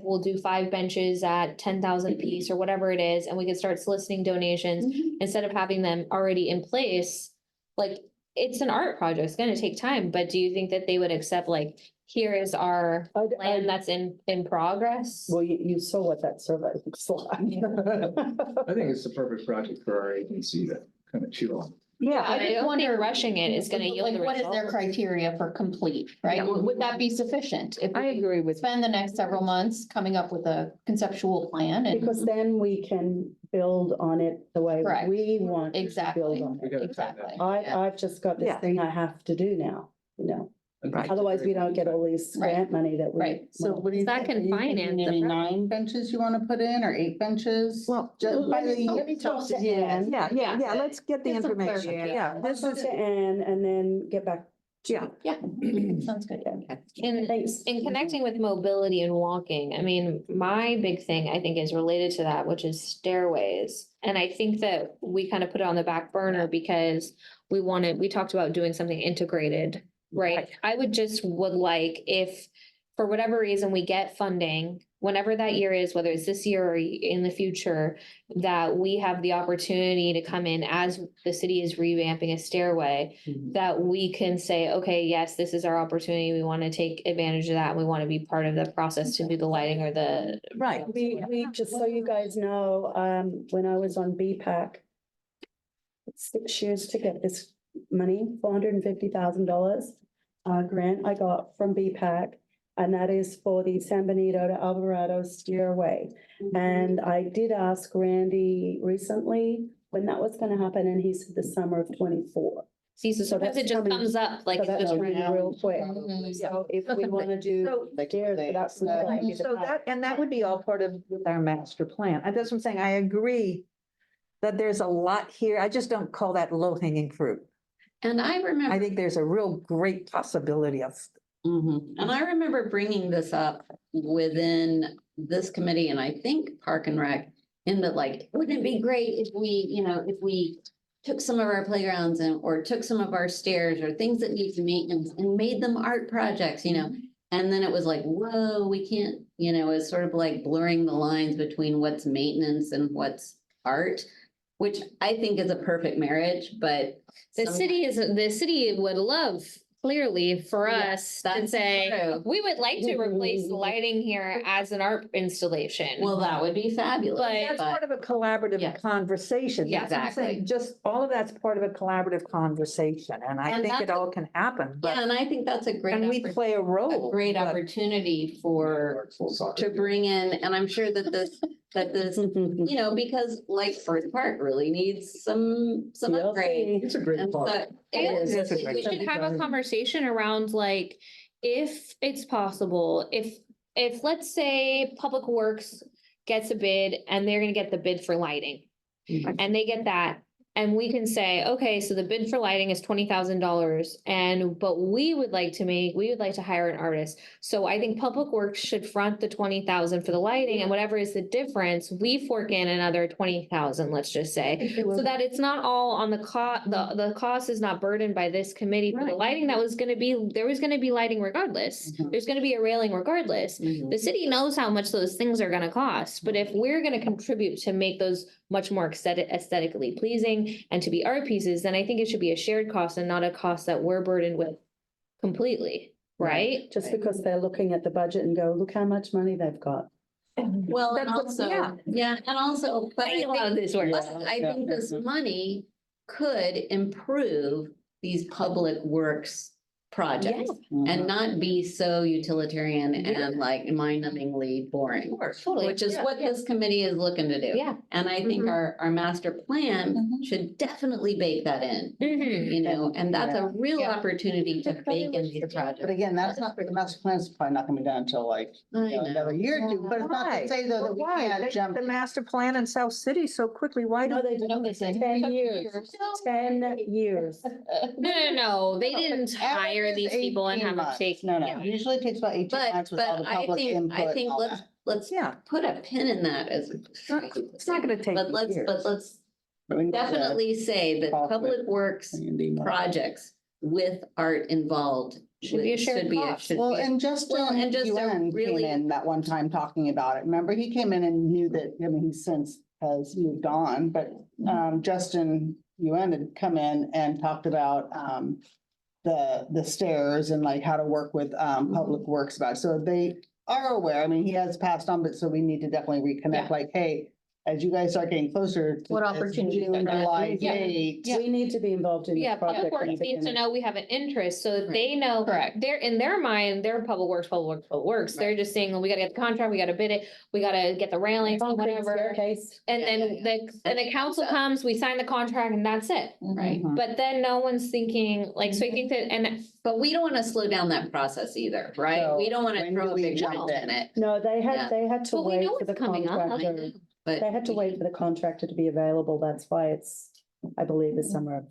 we'll do 5 benches at 10,000 piece or whatever it is, and we could start soliciting donations instead of having them already in place. Like, it's an art project, it's gonna take time, but do you think that they would accept like, here is our plan that's in progress? Well, you saw what that survey looks like. I think it's the perfect project for our agency to kind of chew on. Yeah, I don't think rushing it is gonna yield Like, the what is their result. criteria for complete, right? Yeah. Would that be sufficient? If I we agree with, spend the next several months coming up with a conceptual plan and. Because then we can build on it the way Correct. we want to Exactly. build on We it. gotta find Exactly. that. I've just got this Yeah. thing I have to do now, you know, Right. otherwise we don't get all this Right. grant money that we. Right. So what do you That think? can Are you thinking finance the maybe project. 9 benches you want to put in or 8 benches? well, Just by the. Let me talk to Ann. yeah, let's get the Get some information. clarity. Yeah, Let's this talk is, to Ann and then get back. yeah. Yeah, sounds good. In, Thanks. in connecting with mobility and walking, I mean, my big thing, I think, is related to that, which is stairways. And I think that we kind of put it on the back burner because we talked about doing something integrated, right? I would like if, for whatever reason, we get funding, whenever that year is, whether it's this year or in the future, that we have the opportunity to come in as the city is revamping a stairway, that we can say, okay, yes, this is our opportunity. We want to take advantage of that. And we want to be part of the process to do the lighting or the. Right. We, just so you guys know, when I was on BPAC, 6 years to get this money, $450,000 grant I got from BPAC. And that is for the San Benito to Alvarado Stairway. And I did ask Randy recently when that was gonna happen, and he said the summer of 24. See, so sometimes it that's just coming- comes up like. So that's just coming right real quick. Mhm. So if we wanna do So- stairs, that's. Right, so that would be all part of our master plan. That's what I'm saying. I agree that there's a lot here. I just don't call that low hanging fruit. And I I remember, think there's a real great possibility of, and I remember bringing this up within this committee and I think Park and Rec. In that, like, wouldn't it be great if we took some of our playgrounds or took some of our stairs or things that need maintenance and made them art projects, And then it was like, whoa, we can't, it's sort of like blurring the lines between what's maintenance and what's art, which I think is a perfect marriage, but. The city would love clearly for Yeah, us to that's say, true. we would like to replace the lighting here as an art installation. Well, that would be fabulous, But- That's part of a collaborative Yes. conversation. Yeah, That's what I'm saying. exactly. Just all of that's part of a collaborative conversation, and I And think it that's a- all can happen, yeah, but, and I think that's a great. and we play a role. A great but- opportunity for, to bring in, and I'm sure that this, you know, because like First Park really needs some You'll upgrade. see. It's a great And part. so I it also is. a think great we should have a idea. conversation around like, if it's possible, if let's say Public Works gets a bid and they're gonna get the bid for lighting. Mhm. And they get that, and we can say, okay, so the bid for lighting is $20,000 but we would like to hire an artist. So I think Public Works should front the 20,000 for the lighting, and whatever is the difference, we fork in another 20,000, let's just say. So that it's not all on the the cost is not burdened by this committee for the Right. lighting that was gonna be, there was gonna be lighting regardless. Mhm. There's gonna be a railing regardless. Mhm. The city knows how much those things are gonna cost, but if we're gonna contribute to make those much more aesthetically pleasing and to be art pieces, then I think it should be a shared cost and not a cost that we're burdened with completely, right? Just because they're looking at the budget and go, look how much money they've got. Well, and That's what- also, yeah. yeah, and also, but I know how think, this works. but I think this money could improve these public works projects and not be so utilitarian and like mind-numbingly boring. Totally. Which is what this committee is looking to do. Yeah. And I think Mhm. our master plan Mhm. should definitely bake that in, Mhm. you know, and that's a real Yeah. opportunity to bake in these But projects. again, that's not, the master plan is probably not gonna be done until like, I you know, another know. year or two, but it's not Why? to say though that But we why? can't They jump. did the master plan in South City so quickly, why No, don't? they didn't. 10 years. 10 years. No, they didn't hire Average these is people and 18 have them months. take. No, no, yeah. usually it takes about 18 But, months with all but the I public think, input I and think all let's, that. let's Yeah, put a pin in that as. it's not gonna take But let's years. But we need to definitely say that talk with public works Andy more. projects with art involved. Should be a shared should be a- cost. should Well, be a- and Justin Well, and just a Yuen came really- in that one time talking about it. Remember, he came in and knew that, I mean, he since has moved on, but Justin Yuen had come in and talked about the stairs and like how to work with Public Works about it. So they are aware. I mean, he has passed on, but so we need to definitely reconnect, like, hey, as you guys start getting closer to What this opportunities June, are there? July Yeah. date. We need to be involved in the Yeah, project. Public from the Works needs to beginning. know we have an interest, so that Right. they know. Correct. They're, in their mind, they're Public Works, Public Works, Public Works. They're just saying, well, we gotta get the contract, we gotta bid it, we gotta get the railings, or Concrete whatever. staircase. And Yeah, then the council comes, we sign the contract and that's it. Right. Mhm. But then no one's thinking, like, so I think that, and But we don't want to slow down that process either, right? So We don't want to when throw do a we big jump jump in it. No, they Yeah. had to Well, we wait know for the it's coming up. I contractor. know, But. They had to wait for the contractor to be available. That's why it's, I believe, the summer. of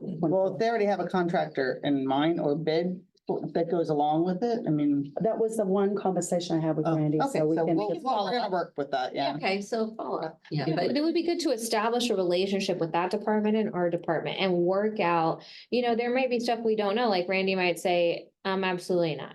Well, if they already have a contractor in mind or bid that goes along with it, I mean. That was the one conversation I had with Oh, Randy, okay, so we so can we'll, just. we're gonna work with that, yeah. Okay, so follow up. Yeah, But but it would be good to establish a relationship with that department and our department and work out, you know, there might be stuff we don't know, like Randy might say, absolutely not.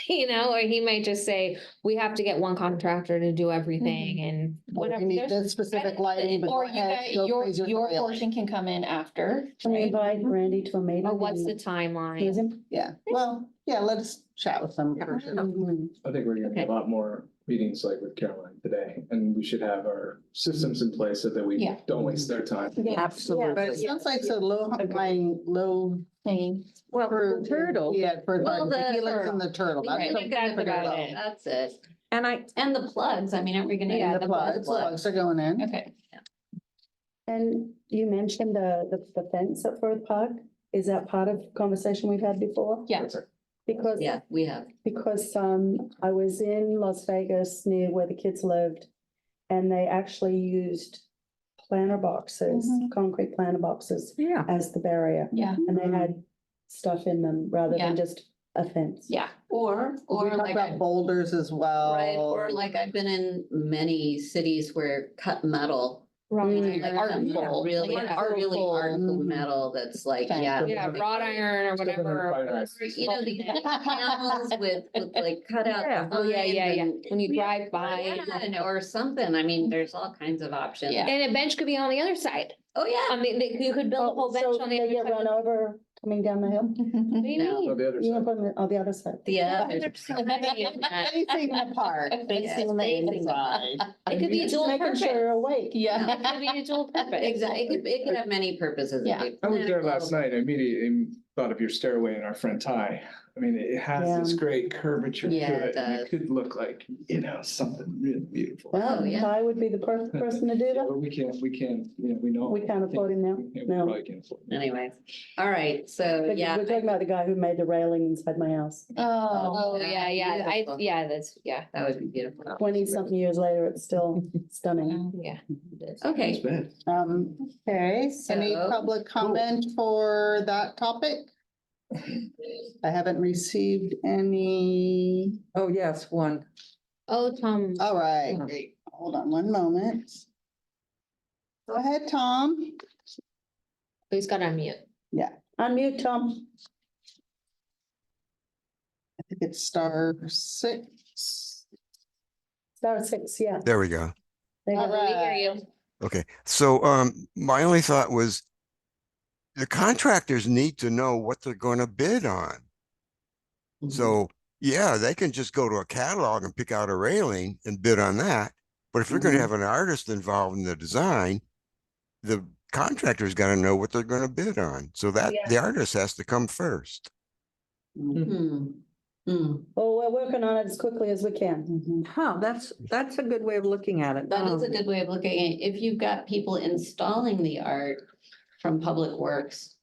You know, or he might just say, we have to get one contractor to do everything and Or whatever. We need There's- this specific lighting, but go Or you ahead, guys, go your, crazy with the your railing. portion can come in after. Can we right? invite Randy to a meeting? Or what's the and timeline? choose him? Yeah, well, yeah, let us chat with them first. Mhm. I think we're gonna Okay. have a lot more meetings like with Caroline today, and we should have our systems in place so that we Yeah. don't waste their time. But it Absolutely. sounds like so low, low. Hanging. Well, fruit. turtle, Yeah, for Well, the the helix and the turtle. I That's think the- that's about well, it. that's it. and I, And the plugs, I mean, aren't we gonna And add the the plugs plugs? are going in. Okay. And you mentioned the fence at Firth Park. Is that part of conversation we've had before? Yeah. Because Yeah, we have. Because I was in Las Vegas near where the kids lived, and they actually used planter boxes, concrete planter boxes yeah, as the barrier, Yeah. and they had stuff in them rather Yeah. than just a fence. Yeah. Or We talked like, about boulders as well. right, or like I've been in many cities where cut metal. Mm. like Art cut metal, pole, Really, like an really artful. artful Mhm. metal that's like, Fence. yeah. Yeah, wrought iron or Still whatever. fire ants. You know, the panels with like cut out. Yeah. Oh, yeah, yeah, yeah. designs When you and- drive by. Yeah, or something. I mean, there's all kinds of options. Yeah. And a bench could be on the other side. Oh, yeah. I mean, you could build a whole bench So on the they other get run side. over coming down the hill? What do you No. mean? On the other You side. went from the other side. Yeah. Facing the park, facing the inside. It could be a Just dual making purpose. sure you're awake. Yeah. It could be a dual purpose. Exactly, it could have many purposes. Yeah. I was there last night, I immediately thought of your stairway in our front tie. I mean, it has this Yeah. great curvature to Yeah, it it, and does. it could look like, something really beautiful. Well, yeah. I would be the perfect person to do Yeah, that. but we can't, we know. We can't afford him now. We No. probably can't afford him. Anyways, all right, so But yeah. We're talking about the guy who made the railing inside my house. Oh, yeah, beautiful. yeah. That would be beautiful. 20-something years later, it's still stunning. Yeah. Okay, It's bad. Okay, any So- public comment for that topic? I haven't received any. Oh, yes, one. Oh, Tom. All right, great. Hold on one moment. Go ahead, Tom. Who's got on mute? Unmute, Tom. I think it's *6. Star 6, yeah. There we go. There you All go. We hear right. you. Okay, so my only thought was the contractors need to know what they're going to bid on. So, yeah, they can just go to a catalog and pick out a railing and bid on that. But if they're going Mhm. to have an artist involved in the design, the contractor's got to know what they're going to bid on. So that the artist has to come first. hmm, hmm. Well, we're working on it as quickly as we can. Mhm. Huh, that's a good way of looking at it. That is a Um, good way of looking at it. If you've got people installing the art from Public Works,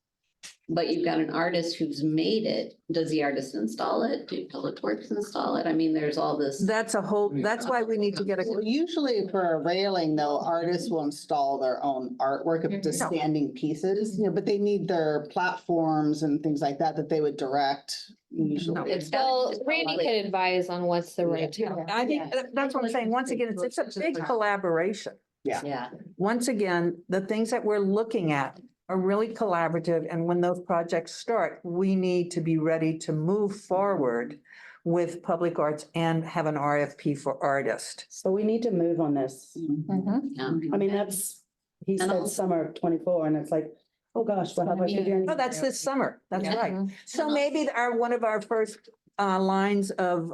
but you've got an artist who's made it, does the artist install it? Do Public Works install it? I mean, there's all this. That's that's why we need to get Well, a, usually for a railing, though, artists will install their own artwork if it's just Mhm. standing pieces, but they need their platforms and things like that they would direct usually. It's Well, gotta- Randy could advise on what's the right time. I think that's what I'm saying. Once again, it's a big collaboration. Yeah, Once again, the things that we're looking at are really collaborative, and when those projects start, we need to be ready to move forward with public arts and have an RFP for artist. So we need to move on this. yeah. I mean, that's, he And said also- summer of 24, and it's like, oh gosh, well, how about you doing? Oh, that's this summer. That's Yeah. right. So maybe one of our first lines of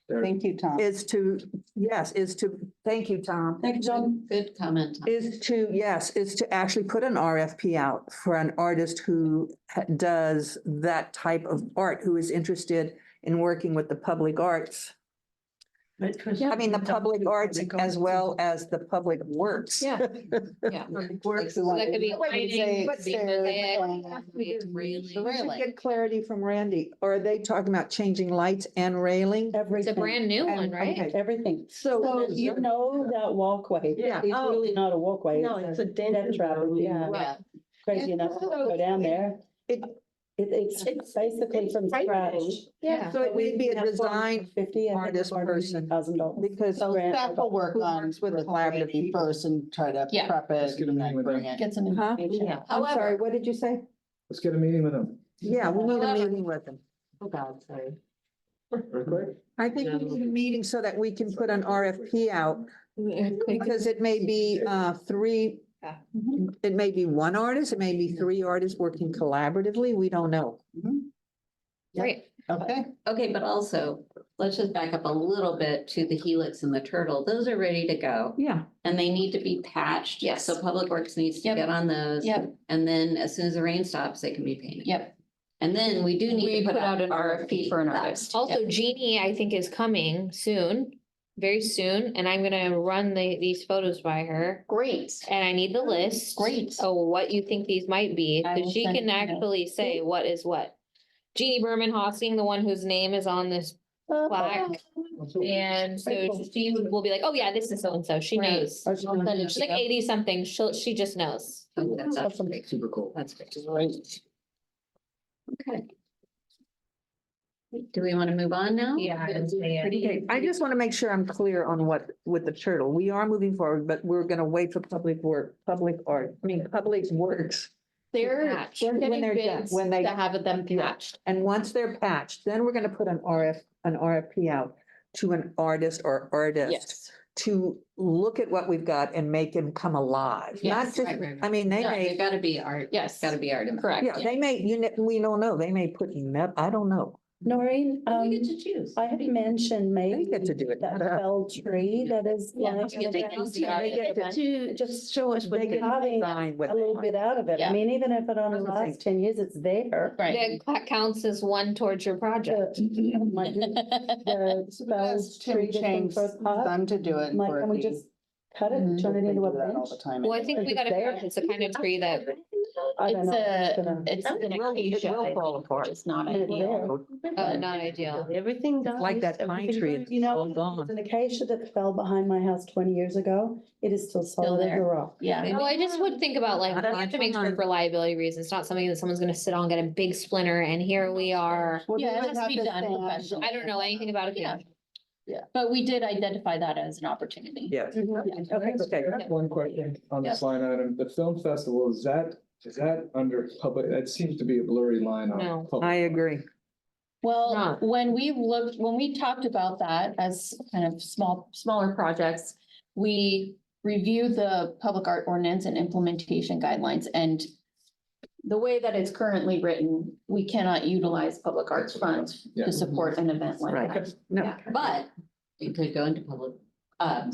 There. Thank you, Tom. is to, thank you, Tom. Thank you, John. Good comment. Is to actually put an RFP out for an artist who does that type of art, who is interested in working with the public arts. I mean, the public arts as well as the public works. Yeah. Yeah. Works So that could be What do you say? lighting, could be mosaic. Really? The We should railing. get clarity from Randy. Are they talking about changing lights and railing? It's Everything. a brand new one, right? Okay. Everything. So, So you know that walkway. Yeah. It's really not a walkway. No, it's a death dentist trap. road, Yeah. Yeah. Crazy enough to go down there. It's basically from scratch. frightening. Yeah. so it may be a design 50 artist person. $1,000. because So staff will work Who on works with with collaborative Randy people. first and try to Yeah. prep Let's it get a and meeting then with bring them. it. Get some Huh? information. I'm sorry, However, what did you say? Let's get a meeting with them. Yeah, we need a However- meeting with them. Oh, God, sorry. Real quick. I think we need a meeting so that we can put an RFP out, because it may be three. It may be one artist, it may be three artists working collaboratively, we don't know. Great. Okay, Okay, but also, let's just back up a little bit to the Helix and the Turtle. Those are ready to go. Yeah. And they need to be patched. Yes. So Public Works needs to Yep. get on those. Yep. And then as soon as the rain stops, they can be painted. Yep. And then we do need We to put out an RFP for an that. artist. Also, Jeannie, I think, is coming soon, very soon, and I'm gonna run these photos by her. Great. And I need the list. Great. Of what you think these might be, I so will she send can you actually say what is what. Jeannie Berman Hosking, the one whose name is on this plaque. And so she will be like, oh yeah, this is so and so. She Right. knows. Or she's gonna do She's like 80 something. She just knows. That's Awesome. great. Super cool. That's great. great. Okay. Do we want to move on now? Yeah, Okay, I just want to make sure I'm clear on with the turtle. We are moving forward, but we're gonna wait for public works. They're Patch. When getting they're done, bids when they- to have them patched. And once they're patched, then we're gonna put an RFP out to an artist or artists Yes. to look at what we've got and make them come alive. Not Yes, just, right. I mean, they Yeah, may, There gotta be art. Yes. Gotta be art in. Correct. yeah, they may, we don't know, they may put, I don't know. Noreen, We get to choose. I had mentioned maybe get to do it, that not us. felled tree that is. Yeah, lying you on get the to ground. see art. They get To just show us what. They get having design what A they little want. bit out of it. Yeah. I mean, even if it only That's the thing. lasts 10 years, it's there. Right. That counts as one towards your project. The spelled Ask Tim tree that's in Chang's first part, son to do it. Mike, for can we the- just cut it, Mhm. turn it they into a do that all bench? the time Well, I think we It's gotta figure there. out if it's the kind of tree that, I don't It's know. a, gonna- it's an It will acacia. I fall think, apart. which is not And it's ideal. oh, not ideal. Everything dies. Like that pine everything tree, dies. it's You know, all it's gone. an acacia that fell behind my house 20 years ago. It is still solid as a there. rock. Yeah. Well, I just would think about like, we have to make sure for liability reasons, not something that someone's gonna sit on, get a big splinter, and here we are. Well, they Yeah, it would has to have be done stand- professionally. I don't know anything about it. Yeah. But we did identify that as an opportunity. Yes. Okay. Okay. One question on this line item, the film festival, is that under public, that seems to be a blurry line on. No. public. I agree. Well, Not. when we talked about that as kind of smaller projects, we reviewed the public art ordinance and implementation guidelines, and the way that it's currently written, we cannot utilize public arts funds Yeah. to support an event like Right. that. No, But you could go into public, at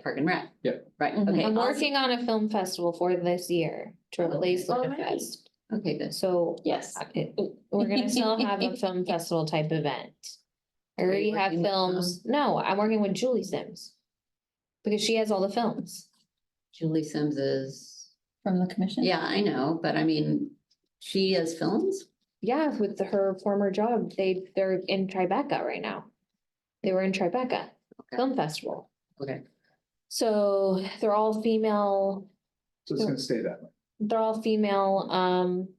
Park and Rec. Yeah. Right, Mhm. okay. I'm also- working on a film festival for this year to replace Alright. Fest. Okay, good. So Yes. we're gonna still have a film festival type event. I Are already you have working with films. No, I'm working with Julie Sims. Because she has all the films. Julie Sims is, From the commission? yeah, I know, but I mean, she has films? Yeah, with her former job, they're in Tribeca right now. They were in Tribeca Film Festival. Okay. So they're all female, So it's gonna stay that way.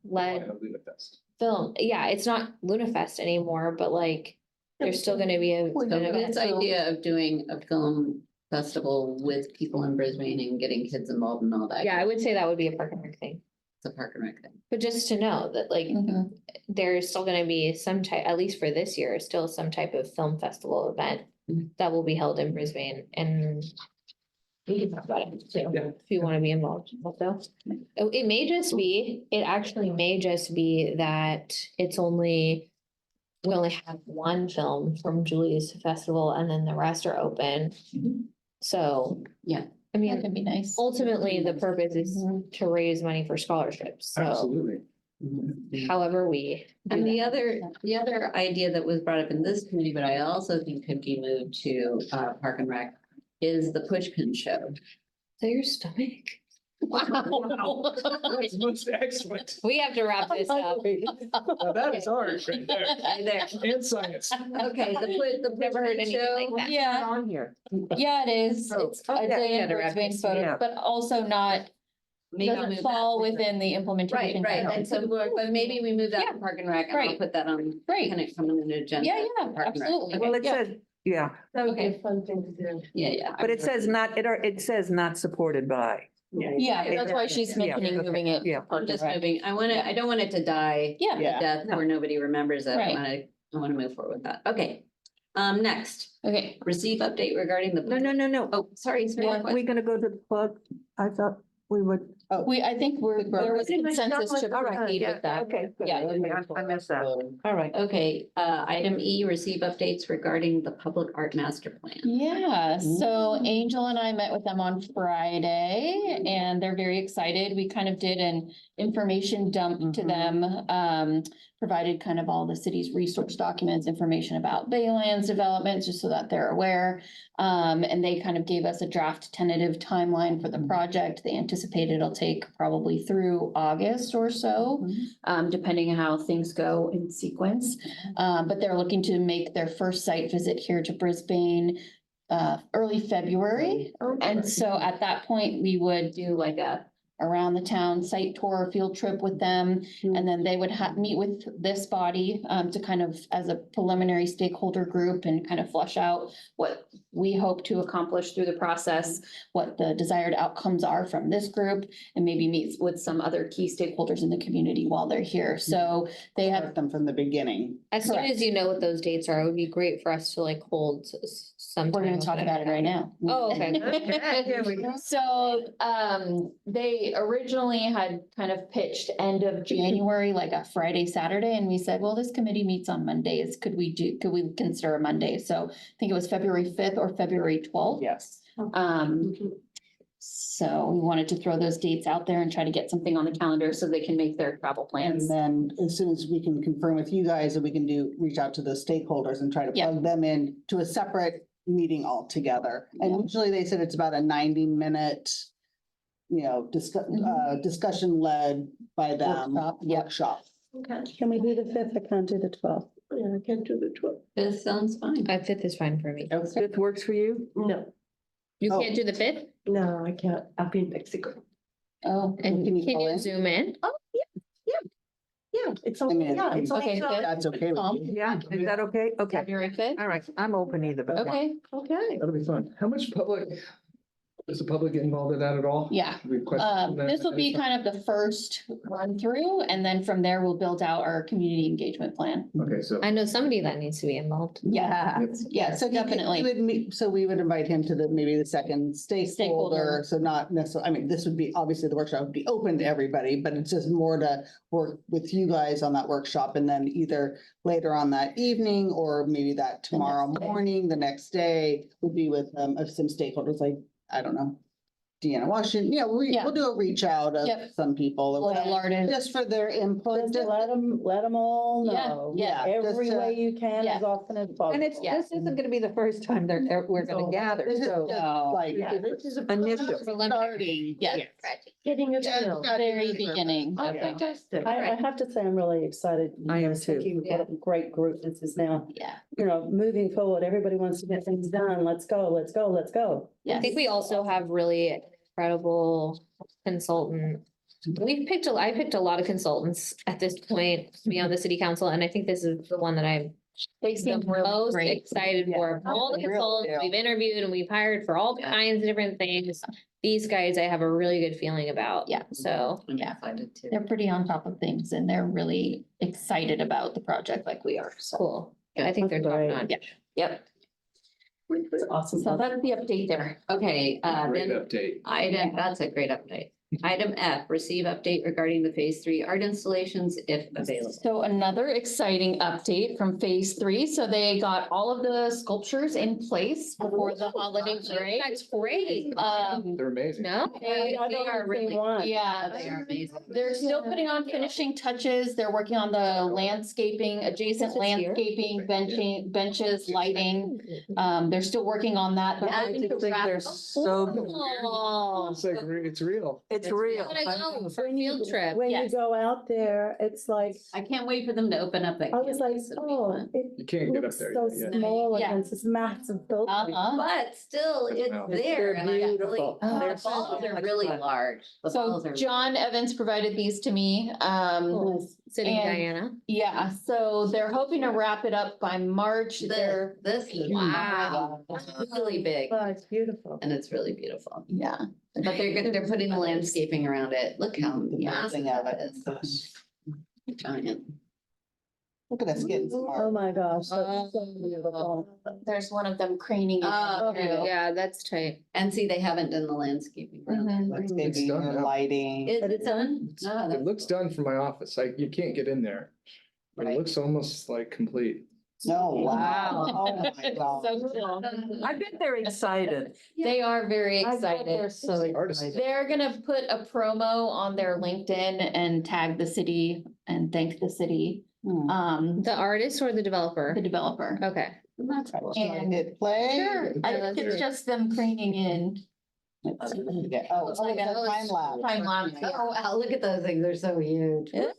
led I'll leave it at that. film. Yeah, it's not Lunafest anymore, but like, there's still gonna be a. So an event. this idea of doing a film festival with people in Brisbane and getting kids involved and all that. Yeah, I would say that would be a Park and Rec thing. It's a Park and Rec thing. But just to know that like, Mhm. there's still gonna be some type, at least for this year, still some type of film festival event Mhm. that will be held in Brisbane and we can talk about it too, Yeah. if you wanna be involved, also. Oh, it actually may just be that it's only, we only have one film from Julie's festival and then the rest are open. So. Yeah. I That mean, could be nice. ultimately, the purpose is to raise money for scholarships, so Absolutely. however we. do And the that. other idea that was brought up in this committee, but I also think could be moved to Park and Rec is the push pin show. So your stomach? Wow. That's most excellent. We have to wrap this up. Now that is art right there. Right there. And science. Okay, the Never heard anything like that. Yeah, on here. yeah, it is. Oh, It's oh, a yeah, day yeah, in to wrap Brisbane this, photo, yeah. but also not, Maybe I'll doesn't move fall that. within the Right, implementation. right, and so, but maybe we move that to Park and Rec and I'll Right. put that on, Great. can it come on an agenda? Yeah, for yeah, Park and Rec? absolutely. Well, it Yeah. says, yeah, That would be Okay. a fun thing to do. Yeah, yeah. but it says not, it says not supported by. Yeah, that's why she's Yeah, mentioning okay, moving it. yeah. Park I'm and just Rec. moving, I don't want it to die. Yeah. to Yeah. Death No. where nobody remembers it. Right. I wanna move forward with that. Okay. Next, Okay, receive update regarding the. No. Oh, sorry. Are we gonna go to the plug? I thought we would. I think there was consensus to All right, proceed with that. Okay. good. Yeah. I missed that. All right. Okay, item E, receive updates regarding the public art master plan. Yeah, so Angel and I met with them on Friday and they're very excited. We kind of did an information dump to them. Provided kind of all the city's resource documents, information about Baylands development, just so that they're aware. And they kind of gave us a draft tentative timeline for the project. They anticipate it'll take probably through August or so, depending on how things go in sequence. But they're looking to make their first site visit here to Brisbane early February. And so at that point, we would do like a around the town site tour, field trip with them. And then they would meet with this body to kind of as a preliminary stakeholder group and kind of flush out what we hope to accomplish through the process, what the desired outcomes are from this group, and maybe meet with some other key stakeholders in the community while they're here. So they have Start them from the beginning. As soon Correct. as you know what those dates are, it would be great for us to like hold sometime. We're gonna talk about it right now. Oh, okay. Here we go. So, they originally had kind of pitched end of January, like a Friday, Saturday, and we said, well, this committee meets on Mondays. Could we consider a Monday? So I think it was February 5th or February 12th. Yes. So we wanted to throw those dates out there and try to get something on the calendar so they can make their travel plans. And then as soon as we can confirm with you guys that we can reach out to the stakeholders and try to Yeah. plug them in to a separate meeting altogether. And usually they said it's about a 90-minute, discussion led by them. Workshop. Okay. Can we do the 5th? I can't do the 12th. Yeah, I can't do the 12th. This sounds fine. 5th is fine for me. Fifth works for you? No, You Oh. can't do the 5th? no, I can't. I'll be in Mexico. Oh, And Can you can call you in? zoom in? Yeah, it's I only, mean, yeah, it's okay, only. good. That's okay with you. Yeah, is that okay? Okay, February 5th? all right, I'm open either, but. Okay, Okay. That'll be fun. How much public, is the public get involved in that at all? yeah. We question that This will be ahead kind of the first run through, and then from there we'll build out our community engagement plan. of time? Okay, so. I know somebody that needs to be involved. Yeah, Yeah, so definitely. So we would invite him to maybe the second stakeholder, Stakeholder. so not necessarily, I mean, this would be, obviously the workshop would be open to everybody, but it's just more to work with you guys on that workshop and then either later on that evening or maybe that tomorrow next day. morning, the next day would be with some stakeholders like, I don't know, Deanna Washington, Yeah. we'll do a reach out of Yep. some people or Laura whatever, Lardon. just for their input. Just let them all Yeah, know. yeah, Every just to- way you can, Yeah. as often as possible. And it's, Yeah. this isn't gonna be the first time we're gonna So, gather, This is so. just No. like, Yeah, this is Initial. starting. Yes. Getting a Yeah, feel. got Very it. beginning. Oh, Okay. fantastic. I have to say, I'm really excited. I am Thank too. you. What a great group this is now. Yeah. Moving forward, everybody wants to get things done. Let's go, let's go, let's go. I think we also have really incredible consultant. I picked a lot of consultants at this point to be on the city council, and I think this is the one that I'm They the seem really most great. excited for. Yeah. All the Really consultants do. we've interviewed and we've hired for all kinds of different things. These guys, I have a really good feeling about. Yeah. So, I'm Yeah. excited too. They're pretty on top of things and they're really excited about the project like we are. So, cool. I think they're top Great. notch. yep. Awesome. So that's the update there. Okay, Great then update. that's a great update. Item F, receive update regarding the phase 3 art installations if available. So another exciting update from phase 3. So they got all of the sculptures in place before the holiday break. That's great. They're amazing. No? They are really, yeah. They are amazing. They're still putting on finishing touches. They're working on the landscaping, adjacent This is here? landscaping, benches, lighting. They're still working on that. They're I hoping think to they're wrap- so, Oh. It's like, it's real. it's real. Gotta go for a When you- field trip. When you Yes. go out there, it's like, I can't wait for them to open up that. I was like, campus. It'll be oh, fun. it You can't get up looks there so yet. small Yeah. against this massive building. Uh-huh. But still, it's Wow. there. They're and I got really- beautiful. Oh, They're The balls so are much really fun. large. The So balls are. John Evans provided these to me. Cool. City And- Diana. Yeah, so they're hoping to wrap it up by March. They're, This is. Wow. It's really big Oh, it's beautiful. and it's really beautiful. yeah. But they're putting the landscaping around it. Look how The massive building of that it. is. Giant. Look at us getting Oh, smart. my gosh, that's so beautiful. There's one of them craning. it Oh, through. Yeah, that's tight. And see, they haven't done the landscaping. around it. Mhm. Landscaping done and now. lighting. Is But it it's done? Oh, It that's- looks done from my office. Like, you can't get in there. But it Right. looks almost like complete. No, wow. Wow. Oh, my God. So cool. I bet they're excited. They are very I bet they're excited. so Artists. excited. They're gonna put a promo on their LinkedIn and tag the city and thank the city, Hmm. The artist or the developer? the developer. Okay. That's cool. And Hit play. sure, I Yeah, think that's it's just them craning in. Let's see what we get. Oh, Looks like it's a a- time lapse. Time lapse, yeah. Oh, wow, look at those things. They're so huge. Yeah.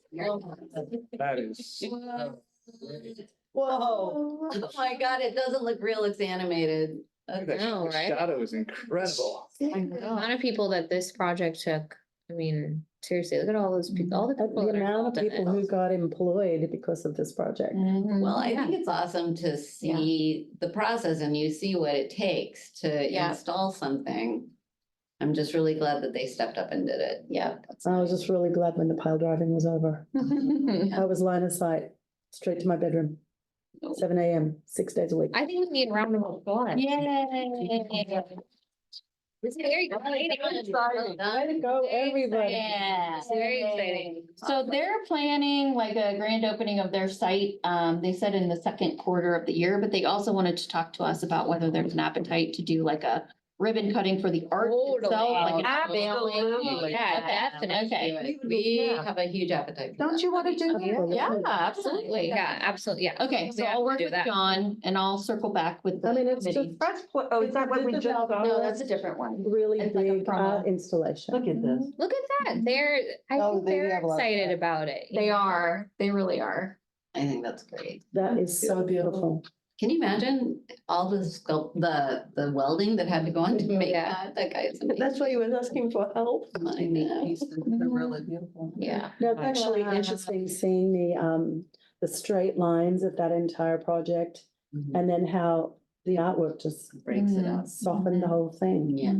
That is. Whoa. Oh my God, it doesn't look real. It's animated. The know, right? shadow is incredible. The amount of people that this project took, I mean, seriously, look at all those people, all the The people that are amount of involved in people who it. got employed because of this project. Mhm. Well, I think it's awesome to see the process and you see what it takes to Yeah. install something. I'm just really glad that they stepped up and did it. Yeah. I was just really glad when the pile driving was over. I was line of sight, straight to my bedroom. 7 AM, 6 days a week. I think we need a round of applause. Yay. It's very exciting. Way to go, everybody. Yeah. It's very exciting. So they're planning like a grand opening of their site. They said in the second quarter of the year, but they also wanted to talk to us about whether there's an appetite to do like a ribbon cutting for the art itself, like an unveiling. Yeah, definitely. Okay. We have a huge appetite. for Don't that. you want to do that? Yeah, absolutely. Yeah, absolutely, yeah. Okay, so We have I'll to work do with that. John and I'll circle back with the I mean, it's committee. just Oh, is that what we just got? No, that's a different one. really It's like a big promo. art installation. Look at this. Look at that. I Oh, think they they're have a lot of excited that. about it. They are, they really are. I think that's great. That is so beautiful. Can you imagine all the the welding that had to go on to make Yeah. that? That guy is amazing. That's why he was asking for help. I know. They're really beautiful. Yeah. No, it's actually interesting seeing the straight lines of that entire project Mhm. and then how the artwork just Breaks it up. softened the whole thing. Yeah.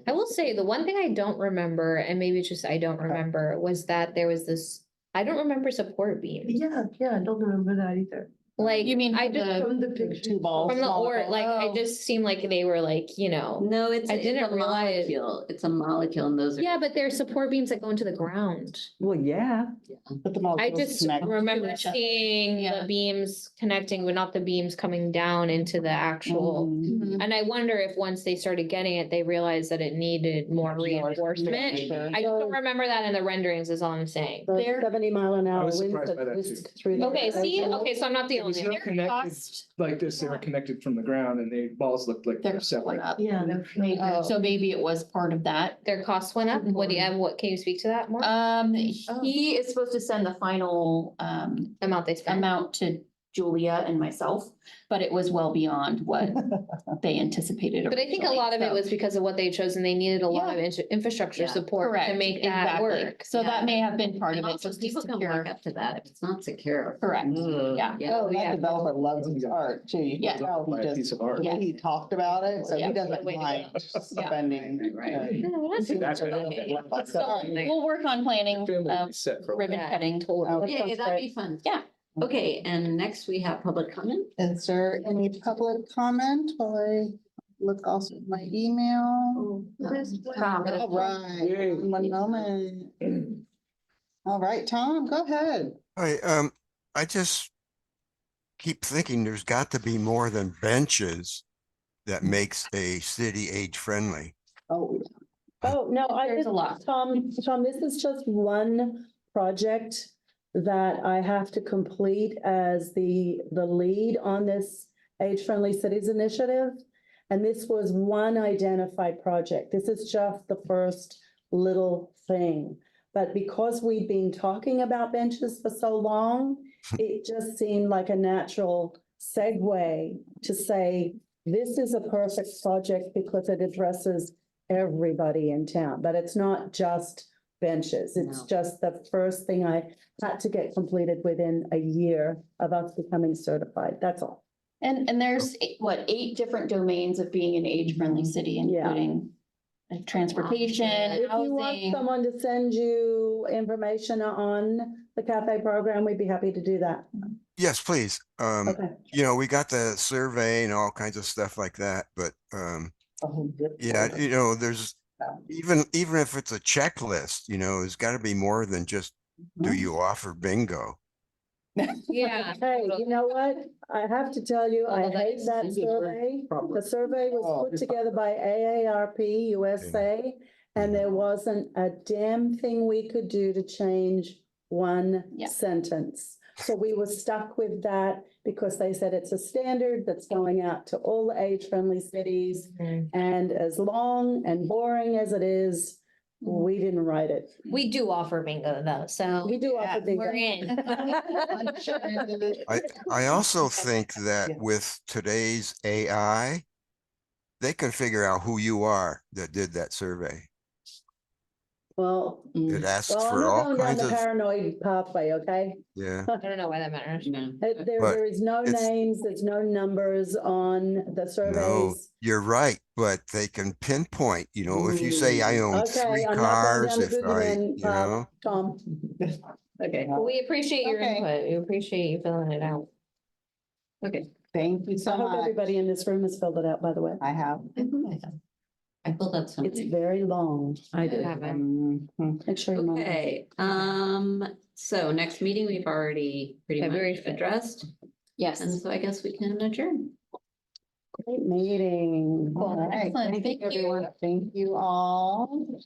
I will say, the one thing I don't remember, and maybe it's just I don't remember, was that there was this, I don't remember support beams. Yeah, I don't remember that either. Like, You mean I for just, the- From the picture. Two balls. from the smaller or, like, Oh. it just seemed like they were like, No, it's, I it's didn't a realize- molecule. It's a molecule and those are. yeah, but there's support beams that go into the ground. Well, yeah. But the I molecules just connect. remember Gotcha. seeing Yeah. the beams connecting, but not the beams coming down into the actual. Mhm. And I wonder if once they started getting it, they realized that it needed more reinforcement. Sure. I just don't remember that in the renderings is all I'm saying. The There- 70-mile-an-hour was winds surprised by that that too. whisk through. the Okay, see, horizon. okay, so I'm not the It was only. not connected cost- like this, they were connected from the ground and the balls looked like They're they're split separate. up. Yeah. So maybe it was part of that. Their costs went up. What do you have? What, can you speak to that more? He is supposed to send the final Amount they spent? amount to Julia and myself, but it was well beyond what they anticipated. But I think a lot of it originally, so- was because of what they chose and they needed a lot Yeah. of infrastructure Yeah. support to Correct, make that exactly. work. So that may have been part And of it, also just to people can secure. work up to that if it's not secure. Correct, Ugh, yeah. Yeah. Oh, that developer loves his art too. You Yeah. can tell By a he piece just, of art. Yeah. he talked about it, so Yeah. he doesn't Way to mind spending. Right. No, that's That's what okay. So we'll work on planning Family set for. ribbon Yeah, cutting. That Yeah, sounds that'd great. be fun. Yeah. Okay, and next we have public comment. Is there any public comment while I look also at my email? All right, one moment. All right, Tom, go ahead. I just keep thinking there's got to be more than benches that makes a city age friendly. Oh, Oh, no, There's a lot. Tom, this is just one project that I have to complete as the lead on this Age-Friendly Cities Initiative. And this was one identified project. This is just the first little thing. But because we've been talking about benches for so long, it just seemed like a natural segue to say, this is a perfect project because it addresses everybody in town, but it's not just benches. It's No. just the first thing I had to get completed within a year of us becoming certified. That's all. And there's, what, 8 different domains of being an age-friendly city, Yeah. including transportation, If you want housing. someone to send you information on the cafe program, we'd be happy to do that. Yes, please. Okay. You know, we got the survey and all kinds of stuff like that, but yeah, you know, there's even if it's a checklist, you know, it's got to be more than just do you offer bingo? Yeah. Hey, you know what? I have to tell you, I Although that hate is- that is a great survey. problem. The survey Oh, was put it's- together by AARP USA, and there wasn't a damn thing we could do to change one Yeah. sentence. So we were stuck with that because they said it's a standard that's going out to all the age-friendly cities. And as long and boring as it is, we didn't write it. We do offer bingo though, so We do offer bingo. we're in. I also think that Yeah. with today's AI, they can figure out who you are that did that survey. Well, It asks well, I'm for not all going down kinds the of, paranoid pathway, okay? yeah. I don't know why that matters. No. But There is no it's- names, there's no numbers on the No, surveys. you're right, but they can pinpoint, you know, if you say I own Okay, 3 I'm not going cars, down the if I, boogeyman you path, know. Tom. Okay. Well, we appreciate your Okay. input. We appreciate you filling it out. Okay. Thank you I so hope much. everybody in this room has filled it out, by the way. I have. I filled out It's something. very long. I did. Mhm. Make sure your mom. Okay, so next meeting, we've already pretty February much 5th. addressed, Yes. and so I guess we can adjourn. Great meeting. All right, Excellent. thank Thank you, you. everyone. Thank you all.